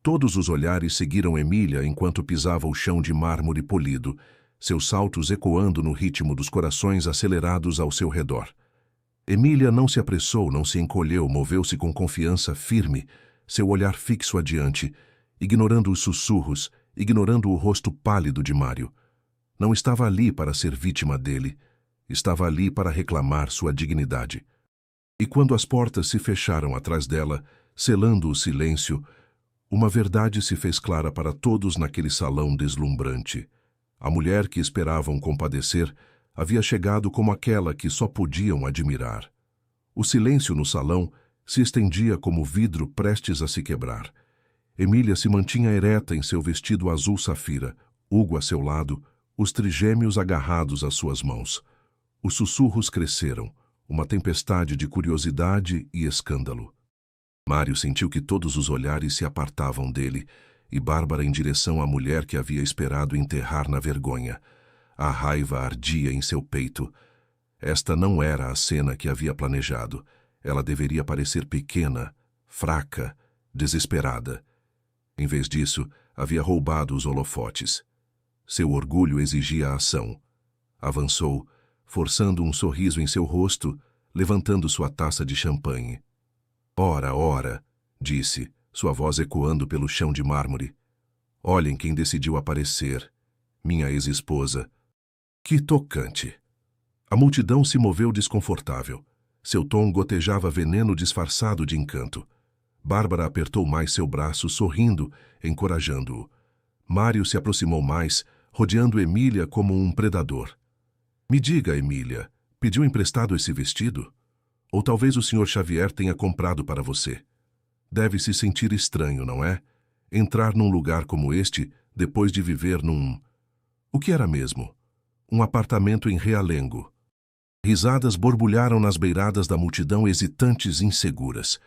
[SPEAKER 1] Todos os olhares seguiram Emília enquanto pisava o chão de mármore polido, seus saltos ecoando no ritmo dos corações acelerados ao seu redor. Emília não se apressou, não se encolheu, moveu-se com confiança firme, seu olhar fixo adiante, ignorando os sussurros, ignorando o rosto pálido de Mário. Não estava ali para ser vítima dele, estava ali para reclamar sua dignidade. E quando as portas se fecharam atrás dela, selando o silêncio, uma verdade se fez clara para todos naquele salão deslumbrante. A mulher que esperavam compadecer havia chegado como aquela que só podiam admirar. O silêncio no salão se estendia como vidro prestes a se quebrar. Emília se mantinha ereta em seu vestido azul safira, Hugo a seu lado, os trigêmeos agarrados às suas mãos. Os sussurros cresceram, uma tempestade de curiosidade e escândalo. Mário sentiu que todos os olhares se apartavam dele, e Bárbara em direção à mulher que havia esperado enterrar na vergonha. A raiva ardia em seu peito. Esta não era a cena que havia planejado. Ela deveria parecer pequena, fraca, desesperada. Em vez disso, havia roubado os holofotes. Seu orgulho exigia a ação. Avançou, forçando um sorriso em seu rosto, levantando sua taça de champanhe. Ora, ora, disse, sua voz ecoando pelo chão de mármore. Olhem quem decidiu aparecer, minha ex-esposa. Que tocante! A multidão se moveu desconfortável. Seu tom gotejava veneno disfarçado de encanto. Bárbara apertou mais seu braço, sorrindo, encorajando-o. Mário se aproximou mais, rodeando Emília como um predador. Me diga, Emília, pediu emprestado esse vestido? Ou talvez o Sr. Xavier tenha comprado para você. Deve se sentir estranho, não é? Entrar num lugar como este, depois de viver num... O que era mesmo? Um apartamento em Realengo. Risadas borbulharam nas beiradas da multidão, hesitantes e inseguras.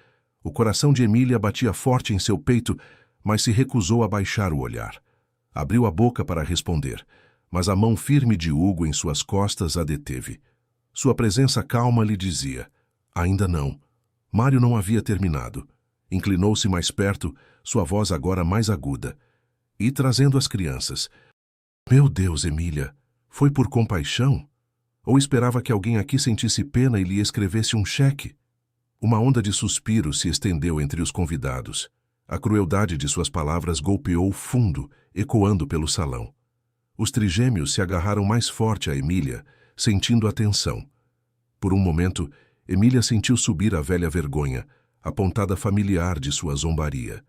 [SPEAKER 1] O coração de Emília batia forte em seu peito, mas se recusou a baixar o olhar. Abriu a boca para responder, mas a mão firme de Hugo em suas costas a deteve. Sua presença calma lhe dizia: ainda não. Mário não havia terminado. Inclinou-se mais perto, sua voz agora mais aguda. E trazendo as crianças. Meu Deus, Emília, foi por compaixão? Ou esperava que alguém aqui sentisse pena e lhe escrevesse um cheque? Uma onda de suspiros se estendeu entre os convidados. A crueldade de suas palavras golpeou fundo, ecoando pelo salão. Os trigêmeos se agarraram mais forte a Emília, sentindo a tensão. Por um momento, Emília sentiu subir a velha vergonha, a pontada familiar de sua zombaria.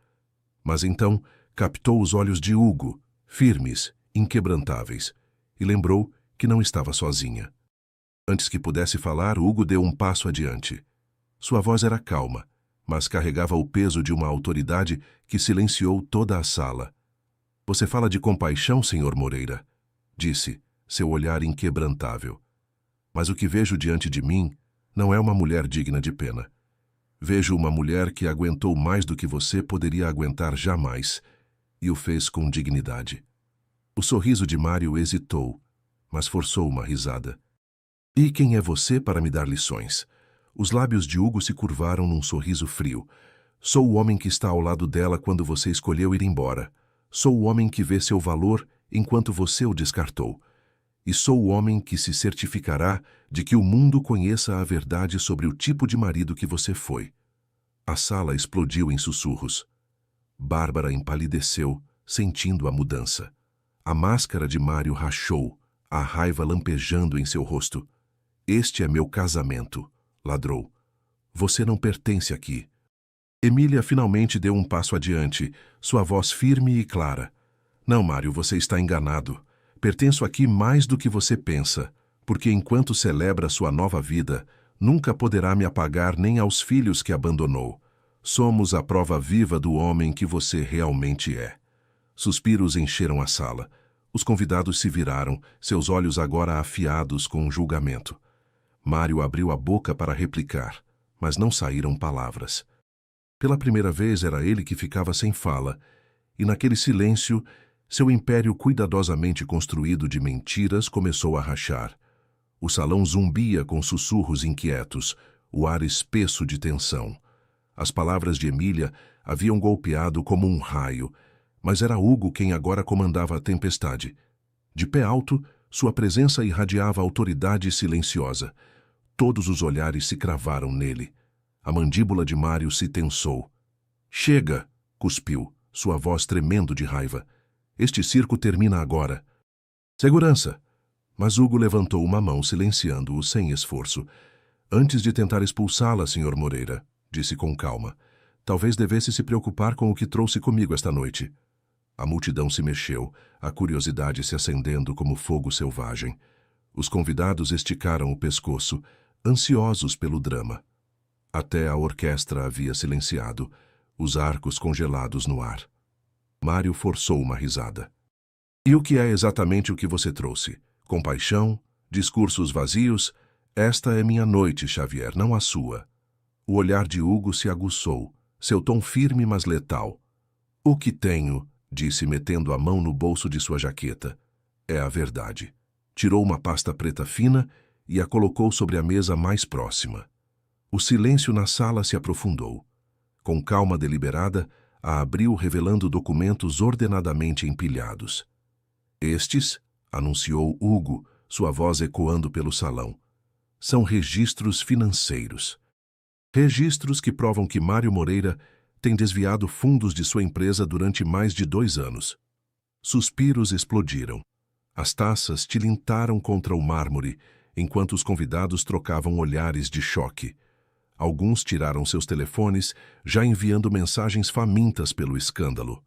[SPEAKER 1] Mas então captou os olhos de Hugo, firmes, inquebrantáveis, e lembrou que não estava sozinha. Antes que pudesse falar, Hugo deu um passo adiante. Sua voz era calma, mas carregava o peso de uma autoridade que silenciou toda a sala. Você fala de compaixão, Sr. Moreira, disse, seu olhar inquebrantável. Mas o que vejo diante de mim não é uma mulher digna de pena. Vejo uma mulher que aguentou mais do que você poderia aguentar jamais, e o fez com dignidade. O sorriso de Mário hesitou, mas forçou uma risada. E quem é você para me dar lições? Os lábios de Hugo se curvaram num sorriso frio. Sou o homem que está ao lado dela quando você escolheu ir embora. Sou o homem que vê seu valor enquanto você o descartou. E sou o homem que se certificará de que o mundo conheça a verdade sobre o tipo de marido que você foi. A sala explodiu em sussurros. Bárbara empalideceu, sentindo a mudança. A máscara de Mário rachou, a raiva lampejando em seu rosto. Este é meu casamento, ladrou. Você não pertence aqui. Emília finalmente deu um passo adiante, sua voz firme e clara. Não, Mário, você está enganado. Pertenço aqui mais do que você pensa, porque enquanto celebra sua nova vida, nunca poderá me apagar nem aos filhos que abandonou. Somos a prova viva do homem que você realmente é. Suspiros encheram a sala. Os convidados se viraram, seus olhos agora afiados com o julgamento. Mário abriu a boca para replicar, mas não saíram palavras. Pela primeira vez era ele que ficava sem fala, e naquele silêncio, seu império cuidadosamente construído de mentiras começou a rachar. O salão zumbia com sussurros inquietos, o ar espesso de tensão. As palavras de Emília haviam golpeado como um raio, mas era Hugo quem agora comandava a tempestade. De pé alto, sua presença irradiava autoridade silenciosa. Todos os olhares se cravaram nele. A mandíbula de Mário se tensou. Chega! Cuspiu, sua voz tremendo de raiva. Este circo termina agora. Segurança! Mas Hugo levantou uma mão, silenciando-o sem esforço. Antes de tentar expulsá-la, Sr. Moreira, disse com calma, talvez devesse se preocupar com o que trouxe comigo esta noite. A multidão se mexeu, a curiosidade se acendendo como fogo selvagem. Os convidados esticaram o pescoço, ansiosos pelo drama. Até a orquestra havia silenciado, os arcos congelados no ar. Mário forçou uma risada. E o que é exatamente o que você trouxe? Compaixão? Discursos vazios? Esta é minha noite, Xavier, não a sua. O olhar de Hugo se aguçou, seu tom firme mas letal. O que tenho, disse metendo a mão no bolso de sua jaqueta, é a verdade. Tirou uma pasta preta fina e a colocou sobre a mesa mais próxima. O silêncio na sala se aprofundou. Com calma deliberada, a abriu revelando documentos ordenadamente empilhados. Estes, anunciou Hugo, sua voz ecoando pelo salão, são registros financeiros. Registros que provam que Mário Moreira tem desviado fundos de sua empresa durante mais de 2 anos. Suspiros explodiram. As taças tilintaram contra o mármore, enquanto os convidados trocavam olhares de choque. Alguns tiraram seus telefones, já enviando mensagens famintas pelo escândalo.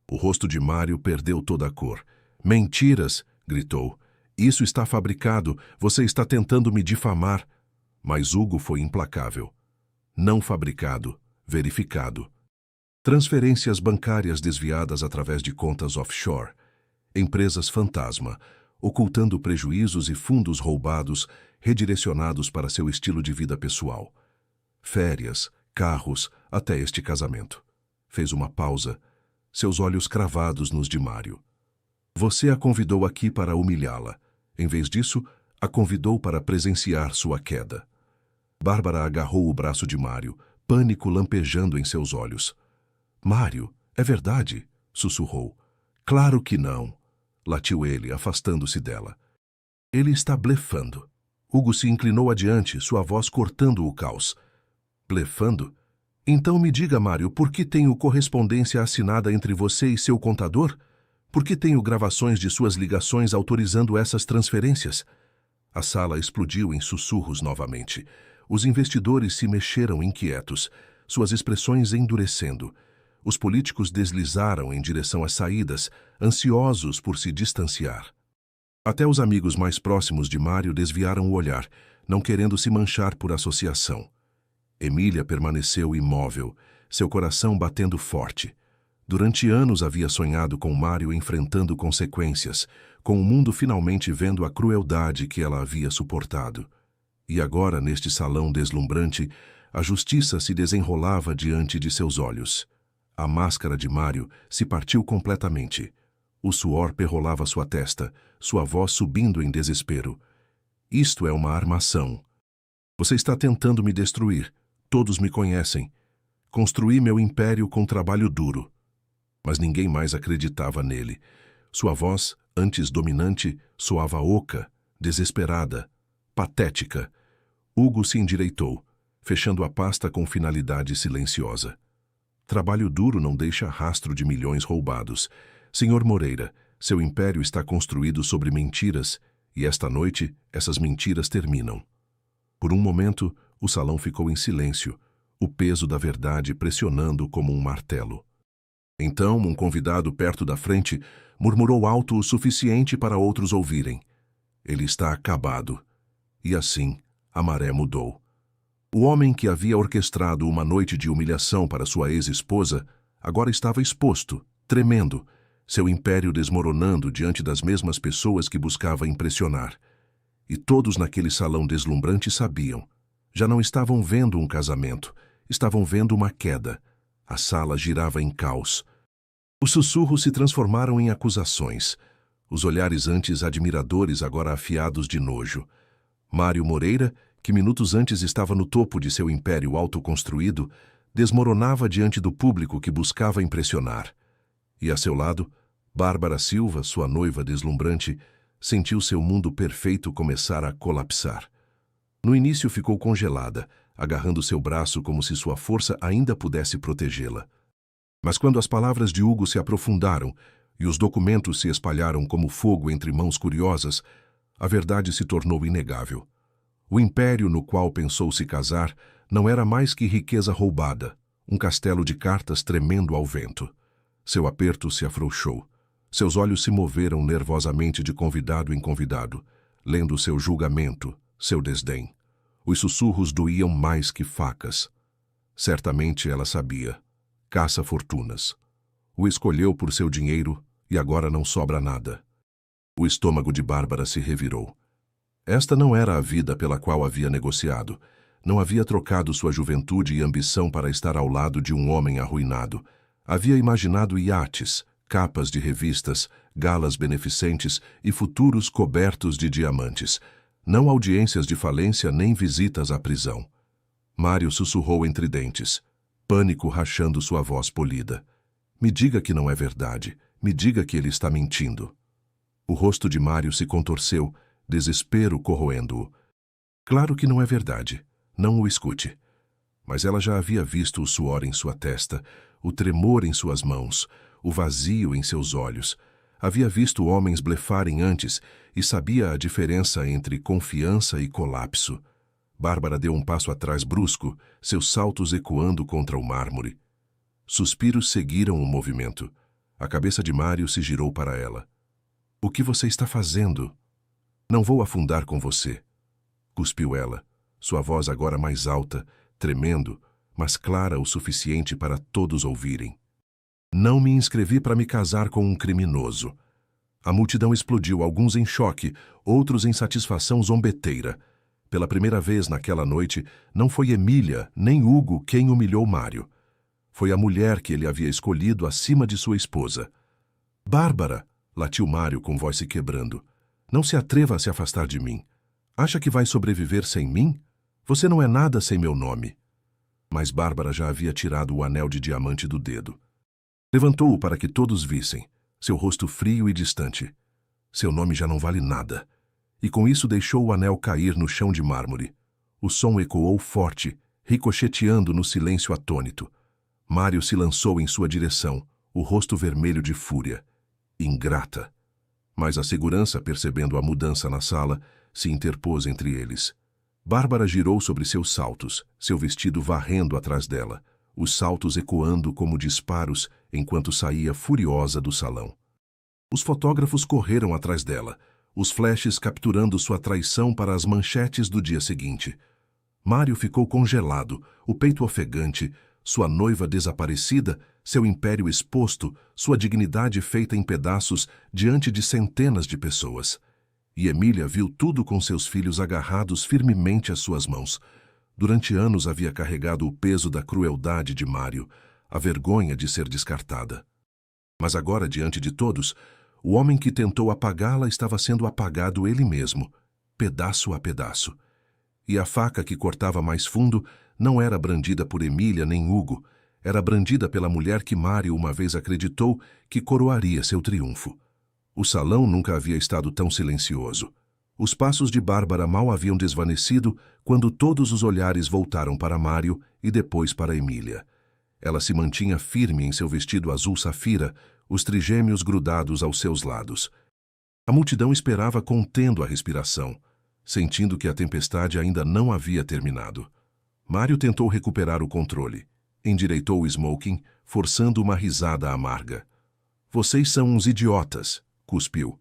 [SPEAKER 1] O rosto de Mário perdeu toda a cor. Mentiras! Gritou. Isso está fabricado, você está tentando me difamar. Mas Hugo foi implacável. Não fabricado, verificado. Transferências bancárias desviadas através de contas offshore. Empresas fantasma, ocultando prejuízos e fundos roubados, redirecionados para seu estilo de vida pessoal. Férias, carros, até este casamento. Fez uma pausa, seus olhos cravados nos de Mário. Você a convidou aqui para humilhá-la. Em vez disso, a convidou para presenciar sua queda. Bárbara agarrou o braço de Mário, pânico lampejando em seus olhos. Mário, é verdade, sussurrou. Claro que não, latiu ele, afastando-se dela. Ele está blefando. Hugo se inclinou adiante, sua voz cortando o caos. Blefando? Então me diga, Mário, por que tenho correspondência assinada entre você e seu contador? Por que tenho gravações de suas ligações autorizando essas transferências? A sala explodiu em sussurros novamente. Os investidores se mexeram inquietos, suas expressões endurecendo. Os políticos deslizaram em direção às saídas, ansiosos por se distanciar. Até os amigos mais próximos de Mário desviaram o olhar, não querendo se manchar por associação. Emília permaneceu imóvel, seu coração batendo forte. Durante anos havia sonhado com Mário enfrentando consequências, com o mundo finalmente vendo a crueldade que ela havia suportado. E agora, neste salão deslumbrante, a justiça se desenrolava diante de seus olhos. A máscara de Mário se partiu completamente. O suor perrolava sua testa, sua voz subindo em desespero. Isto é uma armação. Você está tentando me destruir. Todos me conhecem. Construí meu império com trabalho duro. Mas ninguém mais acreditava nele. Sua voz, antes dominante, soava oca, desesperada, patética. Hugo se endireitou, fechando a pasta com finalidade silenciosa. Trabalho duro não deixa rastro de milhões roubados. Senhor Moreira, seu império está construído sobre mentiras, e esta noite essas mentiras terminam. Por um momento, o salão ficou em silêncio, o peso da verdade pressionando como um martelo. Então, um convidado perto da frente murmurou alto o suficiente para outros ouvirem. Ele está acabado. E assim, a maré mudou. O homem que havia orquestrado uma noite de humilhação para sua ex-esposa agora estava exposto, tremendo, seu império desmoronando diante das mesmas pessoas que buscava impressionar. E todos naquele salão deslumbrante sabiam. Já não estavam vendo um casamento, estavam vendo uma queda. A sala girava em caos. Os sussurros se transformaram em acusações. Os olhares antes admiradores agora afiados de nojo. Mário Moreira, que minutos antes estava no topo de seu império autoconstruído, desmoronava diante do público que buscava impressionar. E a seu lado, Bárbara Silva, sua noiva deslumbrante, sentiu seu mundo perfeito começar a colapsar. No início ficou congelada, agarrando seu braço como se sua força ainda pudesse protegê-la. Mas quando as palavras de Hugo se aprofundaram e os documentos se espalharam como fogo entre mãos curiosas, a verdade se tornou inegável. O império no qual pensou se casar não era mais que riqueza roubada, um castelo de cartas tremendo ao vento. Seu aperto se afrouxou. Seus olhos se moveram nervosamente de convidado em convidado, lendo seu julgamento, seu desdém. Os sussurros doíam mais que facas. Certamente ela sabia. Caça fortunas. O escolheu por seu dinheiro e agora não sobra nada. O estômago de Bárbara se revirou. Esta não era a vida pela qual havia negociado. Não havia trocado sua juventude e ambição para estar ao lado de um homem arruinado. Havia imaginado iates, capas de revistas, galas beneficentes e futuros cobertos de diamantes. Não audiências de falência nem visitas à prisão. Mário sussurrou entre dentes, pânico rachando sua voz polida. Me diga que não é verdade. Me diga que ele está mentindo. O rosto de Mário se contorceu, desespero corroendo-o. Claro que não é verdade. Não o escute. Mas ela já havia visto o suor em sua testa, o tremor em suas mãos, o vazio em seus olhos. Havia visto homens blefarem antes e sabia a diferença entre confiança e colapso. Bárbara deu um passo atrás brusco, seus saltos ecoando contra o mármore. Suspiros seguiram o movimento. A cabeça de Mário se girou para ela. O que você está fazendo? Não vou afundar com você. Cuspiu ela, sua voz agora mais alta, tremendo, mas clara o suficiente para todos ouvirem. Não me inscrevi para me casar com um criminoso. A multidão explodiu, alguns em choque, outros em satisfação zombeteira. Pela primeira vez naquela noite, não foi Emília nem Hugo quem humilhou Mário. Foi a mulher que ele havia escolhido acima de sua esposa. Bárbara, latiu Mário com voz se quebrando. Não se atreva a se afastar de mim. Acha que vai sobreviver sem mim? Você não é nada sem meu nome. Mas Bárbara já havia tirado o anel de diamante do dedo. Levantou-o para que todos vissem, seu rosto frio e distante. Seu nome já não vale nada. E com isso deixou o anel cair no chão de mármore. O som ecoou forte, ricocheteando no silêncio atônito. Mário se lançou em sua direção, o rosto vermelho de fúria. Ingrata. Mas a segurança, percebendo a mudança na sala, se interpôs entre eles. Bárbara girou sobre seus saltos, seu vestido varrendo atrás dela, os saltos ecoando como disparos enquanto saía furiosa do salão. Os fotógrafos correram atrás dela, os flashes capturando sua traição para as manchetes do dia seguinte. Mário ficou congelado, o peito ofegante, sua noiva desaparecida, seu império exposto, sua dignidade feita em pedaços diante de centenas de pessoas. E Emília viu tudo com seus filhos agarrados firmemente às suas mãos. Durante anos havia carregado o peso da crueldade de Mário, a vergonha de ser descartada. Mas agora, diante de todos, O homem que tentou apagá-la estava sendo apagado ele mesmo, pedaço a pedaço. E a faca que cortava mais fundo não era brandida por Emília nem Hugo, era brandida pela mulher que Mário uma vez acreditou que coroaria seu triunfo. O salão nunca havia estado tão silencioso. Os passos de Bárbara mal haviam desvanecido quando todos os olhares voltaram para Mário e depois para Emília. Ela se mantinha firme em seu vestido azul safira, os trigêmeos grudados aos seus lados. A multidão esperava contendo a respiração, sentindo que a tempestade ainda não havia terminado. Mário tentou recuperar o controle. Endireitou o smoking, forçando uma risada amarga. "Vocês são uns idiotas", cuspiu.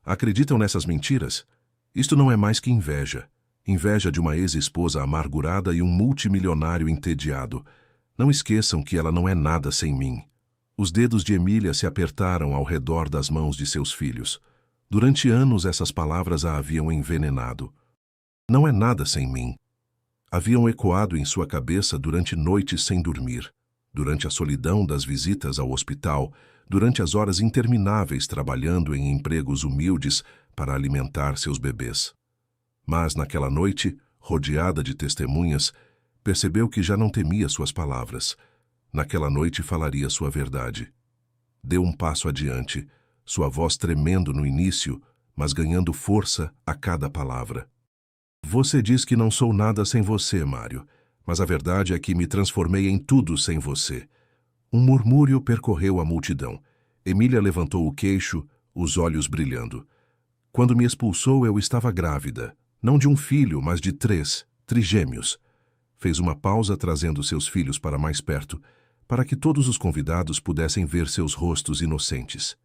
[SPEAKER 1] "Acreditam nessas mentiras? Isto não é mais que inveja. Inveja de uma ex-esposa amargurada e um multimilionário entediado. Não esqueçam que ela não é nada sem mim." Os dedos de Emília se apertaram ao redor das mãos de seus filhos. Durante anos essas palavras a haviam envenenado. "Não é nada sem mim." Haviam ecoado em sua cabeça durante noites sem dormir, durante a solidão das visitas ao hospital, durante as horas intermináveis trabalhando em empregos humildes para alimentar seus bebês. Mas naquela noite, rodeada de testemunhas, percebeu que já não temia suas palavras. Naquela noite falaria sua verdade. Deu um passo adiante, sua voz tremendo no início, mas ganhando força a cada palavra. "Você diz que não sou nada sem você, Mário, mas a verdade é que me transformei em tudo sem você." Um murmúrio percorreu a multidão. Emília levantou o queixo, os olhos brilhando. "Quando me expulsou, eu estava grávida. Não de um filho, mas de 3, trigêmeos." Fez uma pausa trazendo seus filhos para mais perto, para que todos os convidados pudessem ver seus rostos inocentes.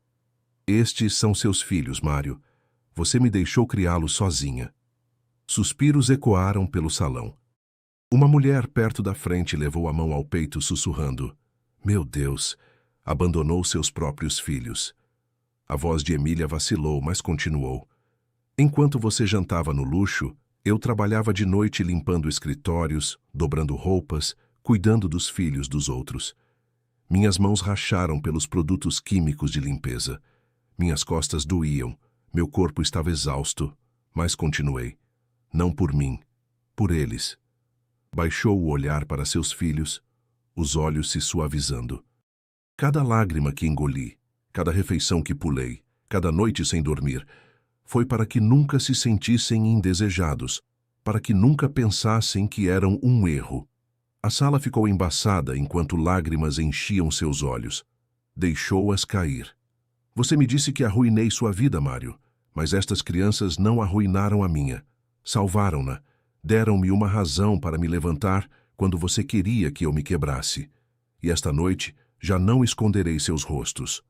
[SPEAKER 1] "Estes são seus filhos, Mário. Você me deixou criá-los sozinha." Suspiros ecoaram pelo salão. Uma mulher perto da frente levou a mão ao peito sussurrando: "Meu Deus, abandonou seus próprios filhos." A voz de Emília vacilou, mas continuou: "Enquanto você jantava no luxo, eu trabalhava de noite limpando escritórios, dobrando roupas, cuidando dos filhos dos outros. Minhas mãos racharam pelos produtos químicos de limpeza. Minhas costas doíam, meu corpo estava exausto, mas continuei. Não por mim, por eles." Baixou o olhar para seus filhos, os olhos se suavizando. "Cada lágrima que engoli, cada refeição que pulei, cada noite sem dormir, foi para que nunca se sentissem indesejados, para que nunca pensassem que eram um erro." A sala ficou embaçada enquanto lágrimas enchiam seus olhos. Deixou-as cair. "Você me disse que arruinei sua vida, Mário, mas estas crianças não arruinaram a minha. Salvaram-na, deram-me uma razão para me levantar quando você queria que eu me quebrasse. E esta noite já não esconderei seus rostos.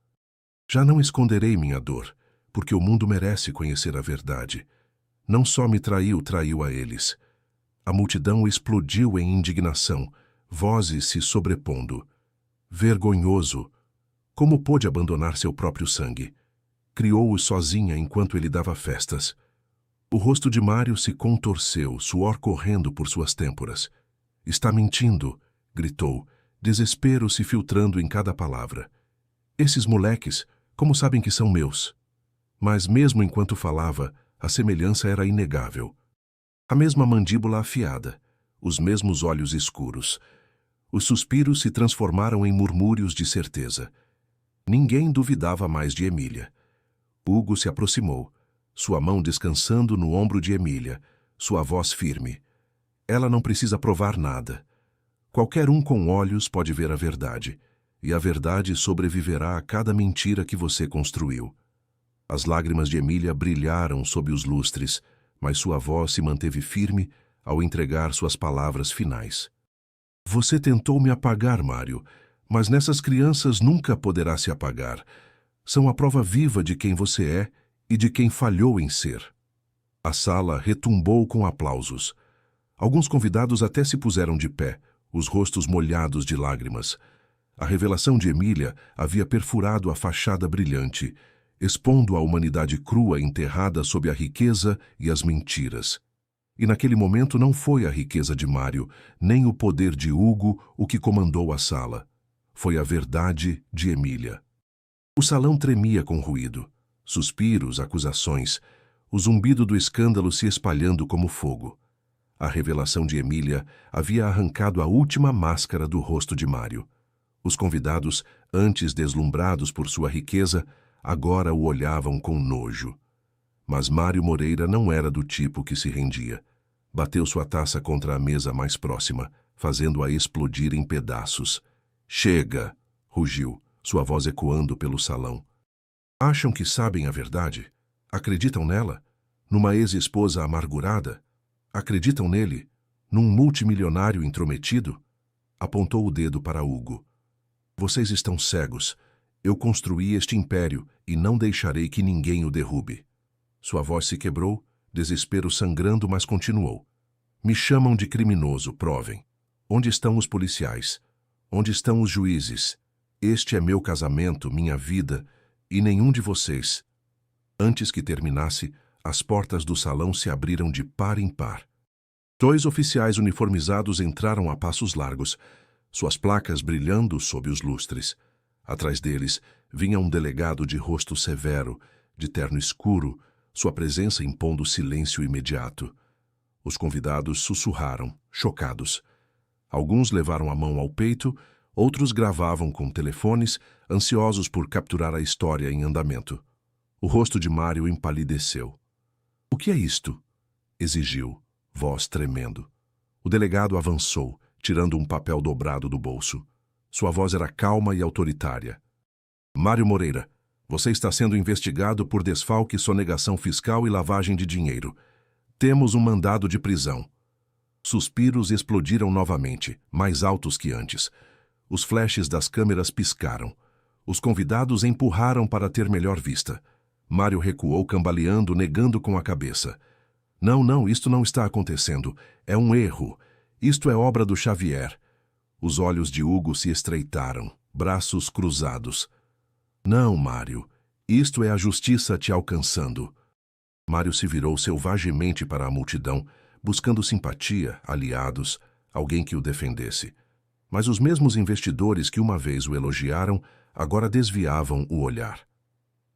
[SPEAKER 1] Já não esconderei minha dor, porque o mundo merece conhecer a verdade. Não só me traiu, traiu a eles." A multidão explodiu em indignação, vozes se sobrepondo. "Vergonhoso! Como pôde abandonar seu próprio sangue? Criou-os sozinha enquanto ele dava festas." O rosto de Mário se contorceu, suor correndo por suas têmporas. "Está mentindo!" gritou, desespero se filtrando em cada palavra. "Esses moleques, como sabem que são meus?" Mas mesmo enquanto falava, a semelhança era inegável. A mesma mandíbula afiada, os mesmos olhos escuros. Os suspiros se transformaram em murmúrios de certeza. Ninguém duvidava mais de Emília. Hugo se aproximou, sua mão descansando no ombro de Emília, sua voz firme. "Ela não precisa provar nada. Qualquer um com olhos pode ver a verdade, e a verdade sobreviverá a cada mentira que você construiu." As lágrimas de Emília brilharam sob os lustres, mas sua voz se manteve firme ao entregar suas palavras finais. "Você tentou me apagar, Mário, mas nessas crianças nunca poderá se apagar. São a prova viva de quem você é e de quem falhou em ser." A sala retumbou com aplausos. Alguns convidados até se puseram de pé, os rostos molhados de lágrimas. A revelação de Emília havia perfurado a fachada brilhante, expondo a humanidade crua enterrada sob a riqueza e as mentiras. E naquele momento não foi a riqueza de Mário, nem o poder de Hugo o que comandou a sala. Foi a verdade de Emília. O salão tremia com ruído. Suspiros, acusações, o zumbido do escândalo se espalhando como fogo. A revelação de Emília havia arrancado a última máscara do rosto de Mário. Os convidados, antes deslumbrados por sua riqueza, agora o olhavam com nojo. Mas Mário Moreira não era do tipo que se rendia. Bateu sua taça contra a mesa mais próxima, fazendo-a explodir em pedaços. "Chega!" rugiu, sua voz ecoando pelo salão. "Acham que sabem a verdade? Acreditam nela? Numa ex-esposa amargurada? Acreditam nele? Num multimilionário intrometido?" Apontou o dedo para Hugo. "Vocês estão cegos. Eu construí este império e não deixarei que ninguém o derrube." Sua voz se quebrou, desespero sangrando, mas continuou. "Me chamam de criminoso, provem. Onde estão os policiais? Onde estão os juízes? Este é meu casamento, minha vida, e nenhum de vocês." Antes que terminasse, as portas do salão se abriram de par em par. 2 oficiais uniformizados entraram a passos largos, suas placas brilhando sob os lustres. Atrás deles vinha um delegado de rosto severo, de terno escuro, sua presença impondo silêncio imediato. Os convidados sussurraram, chocados. Alguns levaram a mão ao peito, outros gravavam com telefones, ansiosos por capturar a história em andamento. O rosto de Mário empalideceu. "O que é isto?" exigiu, voz tremendo. O delegado avançou, tirando um papel dobrado do bolso. Sua voz era calma e autoritária. "Mário Moreira, você está sendo investigado por desfalque, sonegação fiscal e lavagem de dinheiro. Temos um mandado de prisão." Suspiros explodiram novamente, mais altos que antes. Os flashes das câmeras piscaram. Os convidados empurraram para ter melhor vista. Mário recuou cambaleando, negando com a cabeça. Não, isto não está acontecendo. É um erro. Isto é obra do Xavier." Os olhos de Hugo se estreitaram, braços cruzados. "Não, Mário. Isto é a justiça te alcançando." Mário se virou selvagemente para a multidão, buscando simpatia, aliados, alguém que o defendesse. Mas os mesmos investidores que uma vez o elogiaram, agora desviavam o olhar.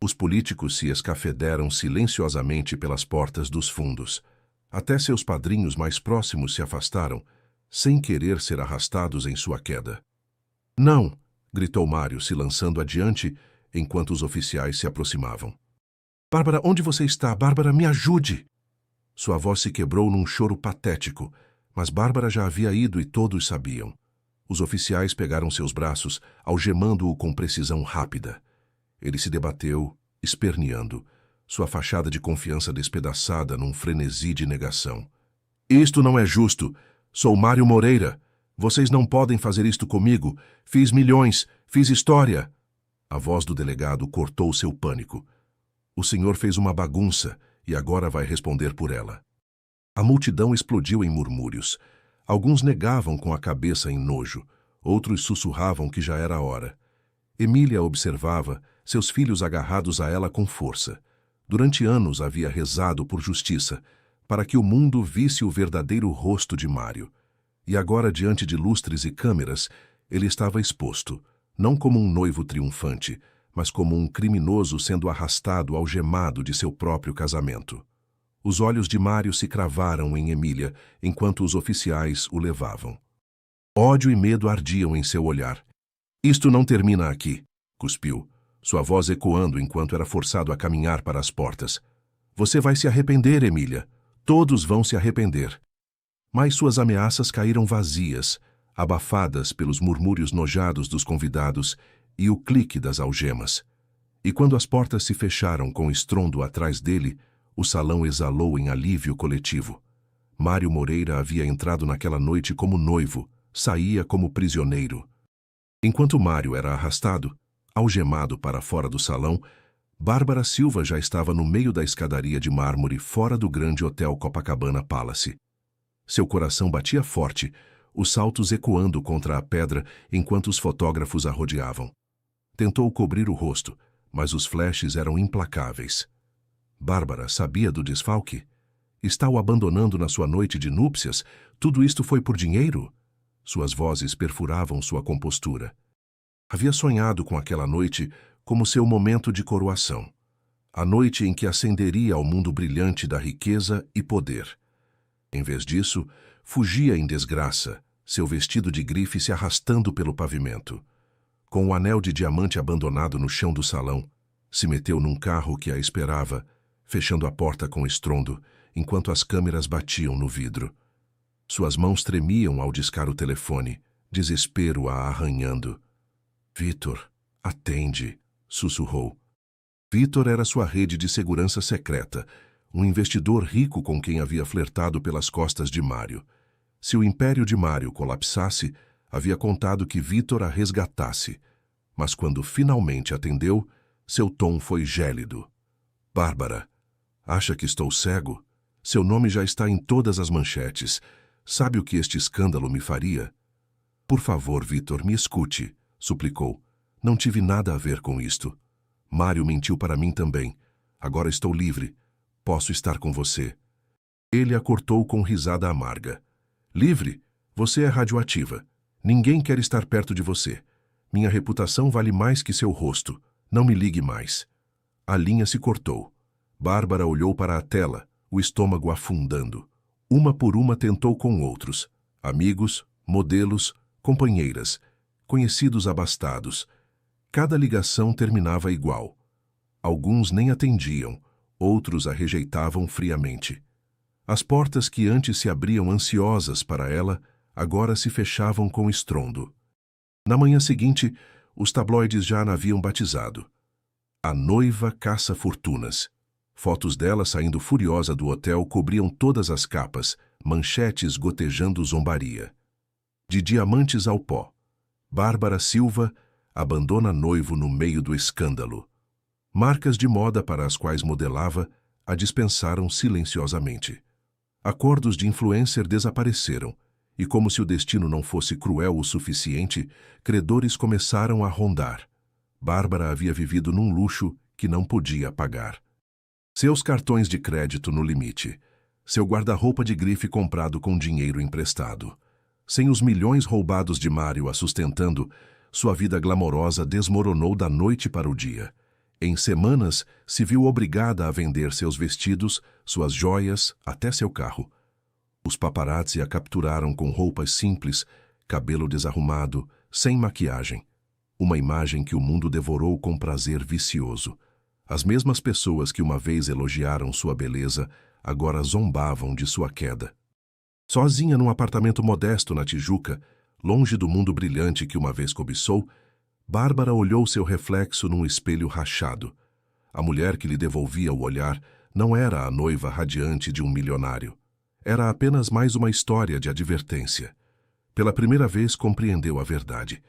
[SPEAKER 1] Os políticos se escafederam silenciosamente pelas portas dos fundos. Até seus padrinhos mais próximos se afastaram, sem querer ser arrastados em sua queda. "Não!" gritou Mário, se lançando adiante, enquanto os oficiais se aproximavam. "Bárbara, onde você está? Bárbara, me ajude!" Sua voz se quebrou num choro patético, mas Bárbara já havia ido e todos sabiam. Os oficiais pegaram seus braços, algemando-o com precisão rápida. Ele se debateu, esperneando, sua fachada de confiança despedaçada num frenesi de negação. "Isto não é justo. Sou Mário Moreira. Vocês não podem fazer isto comigo. Fiz milhões, fiz história." A voz do delegado cortou seu pânico. "O senhor fez uma bagunça e agora vai responder por ela." A multidão explodiu em murmúrios. Alguns negavam com a cabeça em nojo, outros sussurravam que já era a hora. Emília observava, seus filhos agarrados a ela com força. Durante anos havia rezado por justiça, para que o mundo visse o verdadeiro rosto de Mário. E agora, diante de lustres e câmeras, ele estava exposto, não como um noivo triunfante, mas como um criminoso sendo arrastado algemado de seu próprio casamento. Os olhos de Mário se cravaram em Emília, enquanto os oficiais o levavam. Ódio e medo ardiam em seu olhar. "Isto não termina aqui", cuspiu, sua voz ecoando enquanto era forçado a caminhar para as portas. "Você vai se arrepender, Emília. Todos vão se arrepender." Mas suas ameaças caíram vazias, abafadas pelos murmúrios nojados dos convidados e o clique das algemas. E quando as portas se fecharam com estrondo atrás dele, o salão exalou em alívio coletivo. Mário Moreira havia entrado naquela noite como noivo, saía como prisioneiro. Enquanto Mário era arrastado, algemado para fora do salão, Bárbara Silva já estava no meio da escadaria de mármore fora do grande hotel Copacabana Palace. Seu coração batia forte, os saltos ecoando contra a pedra enquanto os fotógrafos a rodeavam. Tentou cobrir o rosto, mas os flashes eram implacáveis. Bárbara sabia do desfalque? Está o abandonando na sua noite de núpcias? Tudo isto foi por dinheiro? Suas vozes perfuravam sua compostura. Havia sonhado com aquela noite como seu momento de coroação. a noite em que ascenderia ao mundo brilhante da riqueza e poder. Em vez disso, fugia em desgraça, seu vestido de grife se arrastando pelo pavimento. Com o anel de diamante abandonado no chão do salão, se meteu num carro que a esperava, fechando a porta com estrondo, enquanto as câmeras batiam no vidro. Suas mãos tremiam ao discar o telefone, desespero a arranhando. "Vitor, atende", sussurrou. Vitor era sua rede de segurança secreta, um investidor rico com quem havia flertado pelas costas de Mário. Se o império de Mário colapsasse, havia contado que Vitor a resgatasse. Mas quando finalmente atendeu, seu tom foi gélido. "Bárbara, acha que estou cego? Seu nome já está em todas as manchetes. Sabe o que este escândalo me faria?" "Por favor, Vitor, me escute", suplicou. "Não tive nada a ver com isto. Mário mentiu para mim também. Agora estou livre. Posso estar com você." Ele a cortou com risada amarga. "Livre? Você é radioativa. Ninguém quer estar perto de você. Minha reputação vale mais que seu rosto. Não me ligue mais." A linha se cortou. Bárbara olhou para a tela, o estômago afundando. Uma por uma tentou com outros. Amigos, modelos, companheiras, conhecidos abastados. Cada ligação terminava igual. Alguns nem atendiam, outros a rejeitavam friamente. As portas que antes se abriam ansiosas para ela, agora se fechavam com estrondo. Na manhã seguinte, os tabloides já a haviam batizado. A noiva caça fortunas. Fotos dela saindo furiosa do hotel cobriam todas as capas, manchetes gotejando zombaria. De diamantes ao pó. Bárbara Silva abandona noivo no meio do escândalo. Marcas de moda para as quais modelava a dispensaram silenciosamente. Acordos de influencer desapareceram, e como se o destino não fosse cruel o suficiente, credores começaram a rondar. Bárbara havia vivido num luxo que não podia pagar. Seus cartões de crédito no limite, seu guarda-roupa de grife comprado com dinheiro emprestado. Sem os milhões roubados de Mário a sustentando, sua vida glamourosa desmoronou da noite para o dia. Em semanas, se viu obrigada a vender seus vestidos, suas joias, até seu carro. Os paparazzi a capturaram com roupas simples, cabelo desarrumado, sem maquiagem. Uma imagem que o mundo devorou com prazer vicioso. As mesmas pessoas que uma vez elogiaram sua beleza, agora zombavam de sua queda. Sozinha num apartamento modesto na Tijuca, longe do mundo brilhante que uma vez cobiçou, Bárbara olhou seu reflexo num espelho rachado. A mulher que lhe devolvia o olhar não era a noiva radiante de um milionário. Era apenas mais uma história de advertência. Pela primeira vez compreendeu a verdade.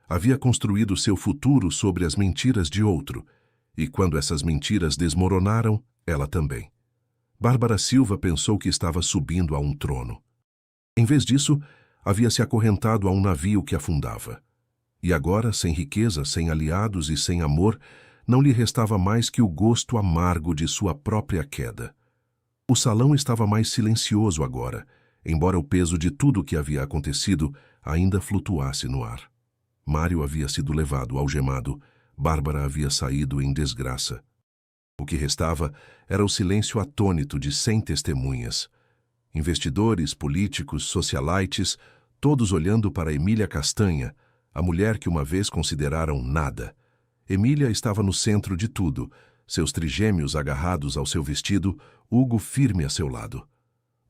[SPEAKER 1] Havia construído seu futuro sobre as mentiras de outro, e quando essas mentiras desmoronaram, ela também. Bárbara Silva pensou que estava subindo a um trono. Em vez disso, havia se acorrentado a um navio que afundava. E agora, sem riqueza, sem aliados e sem amor, não lhe restava mais que o gosto amargo de sua própria queda. O salão estava mais silencioso agora, embora o peso de tudo o que havia acontecido ainda flutuasse no ar. Mário havia sido levado algemado, Bárbara havia saído em desgraça. O que restava era o silêncio atônito de 100 testemunhas. Investidores, políticos, socialites, todos olhando para Emília Castanha, a mulher que uma vez consideraram nada. Emília estava no centro de tudo, seus trigêmeos agarrados ao seu vestido, Hugo firme a seu lado.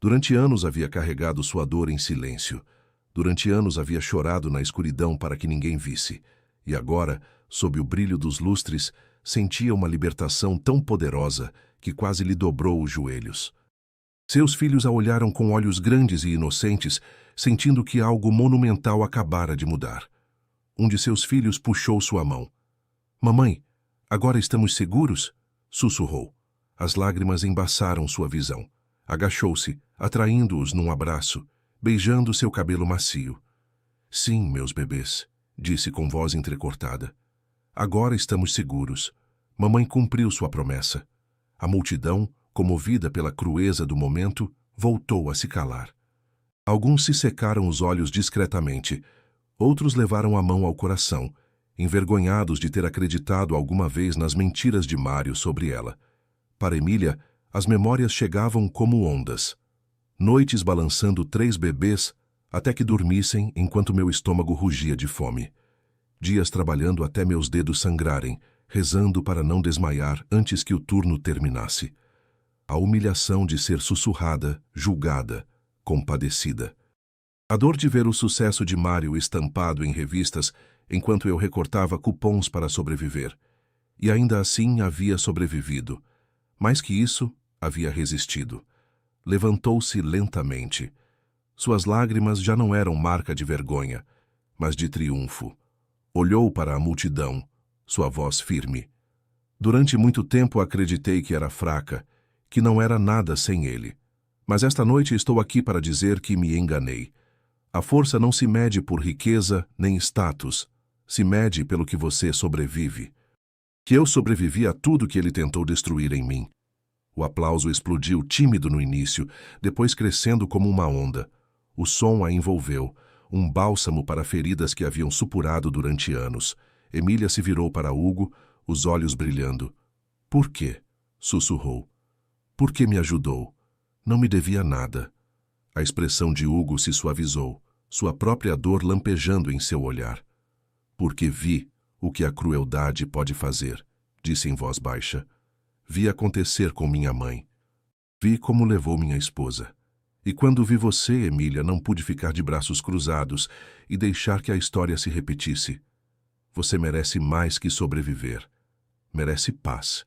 [SPEAKER 1] Durante anos havia carregado sua dor em silêncio. Durante anos havia chorado na escuridão para que ninguém visse. E agora, sob o brilho dos lustres, sentia uma libertação tão poderosa que quase lhe dobrou os joelhos. Seus filhos a olharam com olhos grandes e inocentes, sentindo que algo monumental acabara de mudar. Um de seus filhos puxou sua mão. "Mamãe, agora estamos seguros?" sussurrou. As lágrimas embaçaram sua visão. Agachou-se, atraindo-os num abraço, beijando seu cabelo macio. "Sim, meus bebês", disse com voz entrecortada. "Agora estamos seguros. Mamãe cumpriu sua promessa." A multidão, comovida pela crueza do momento, voltou a se calar. Alguns se secaram os olhos discretamente, outros levaram a mão ao coração, envergonhados de ter acreditado alguma vez nas mentiras de Mário sobre ela. Para Emília, as memórias chegavam como ondas. Noites balançando 3 bebês até que dormissem enquanto meu estômago rugia de fome. Dias trabalhando até meus dedos sangrarem, rezando para não desmaiar antes que o turno terminasse. A humilhação de ser sussurrada, julgada, compadecida. A dor de ver o sucesso de Mário estampado em revistas enquanto eu recortava cupons para sobreviver. E ainda assim havia sobrevivido. Mais que isso, havia resistido. Levantou-se lentamente. Suas lágrimas já não eram marca de vergonha, mas de triunfo. Olhou para a multidão, sua voz firme. Durante muito tempo acreditei que era fraca, que não era nada sem ele. Mas esta noite estou aqui para dizer que me enganei. A força não se mede por riqueza nem status, se mede pelo que você sobrevive. Que eu sobrevivi a tudo que ele tentou destruir em mim. O aplauso explodiu tímido no início, depois crescendo como uma onda. O som a envolveu, um bálsamo para feridas que haviam supurado durante anos. Emília se virou para Hugo, os olhos brilhando. Por quê? Sussurrou. Por que me ajudou? Não me devia nada. A expressão de Hugo se suavizou, sua própria dor lampejando em seu olhar. Porque vi o que a crueldade pode fazer, disse em voz baixa. Vi acontecer com minha mãe. Vi como levou minha esposa. E quando vi você, Emília, não pude ficar de braços cruzados e deixar que a história se repetisse. Você merece mais que sobreviver. Merece paz.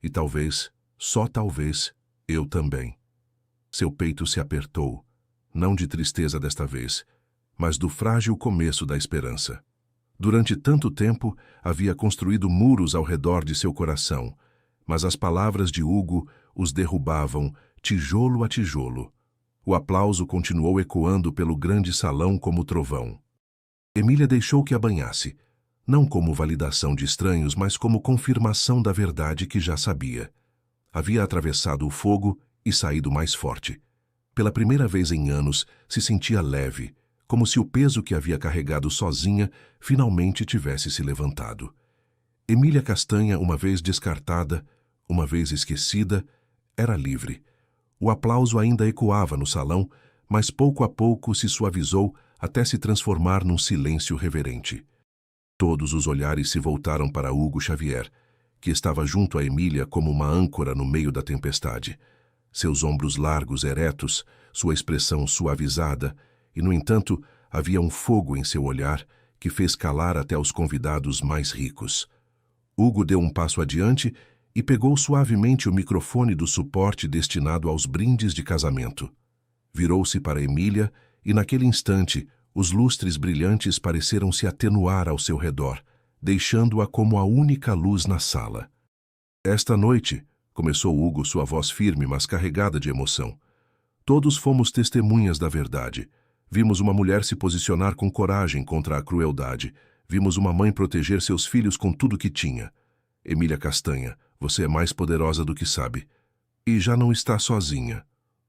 [SPEAKER 1] E talvez, só talvez, eu também. Seu peito se apertou, não de tristeza desta vez, mas do frágil começo da esperança. Durante tanto tempo, havia construído muros ao redor de seu coração, mas as palavras de Hugo os derrubavam, tijolo a tijolo. O aplauso continuou ecoando pelo grande salão como trovão. Emília deixou que a banhasse, não como validação de estranhos, mas como confirmação da verdade que já sabia. Havia atravessado o fogo e saído mais forte. Pela primeira vez em anos, se sentia leve, como se o peso que havia carregado sozinha finalmente tivesse se levantado. Emília Castanha, uma vez descartada, uma vez esquecida, era livre. O aplauso ainda ecoava no salão, mas pouco a pouco se suavizou até se transformar num silêncio reverente. Todos os olhares se voltaram para Hugo Xavier, que estava junto a Emília como uma âncora no meio da tempestade. Seus ombros largos, eretos, sua expressão suavizada, e, no entanto, havia um fogo em seu olhar que fez calar até os convidados mais ricos. Hugo deu um passo adiante e pegou suavemente o microfone do suporte destinado aos brindes de casamento. Virou-se para Emília e, naquele instante, os lustres brilhantes pareceram se atenuar ao seu redor, deixando-a como a única luz na sala. Esta noite, começou Hugo, sua voz firme, mas carregada de emoção. Todos fomos testemunhas da verdade. Vimos uma mulher se posicionar com coragem contra a crueldade. Vimos uma mãe proteger seus filhos com tudo que tinha. Emília Castanha, você é mais poderosa do que sabe. E já não está sozinha.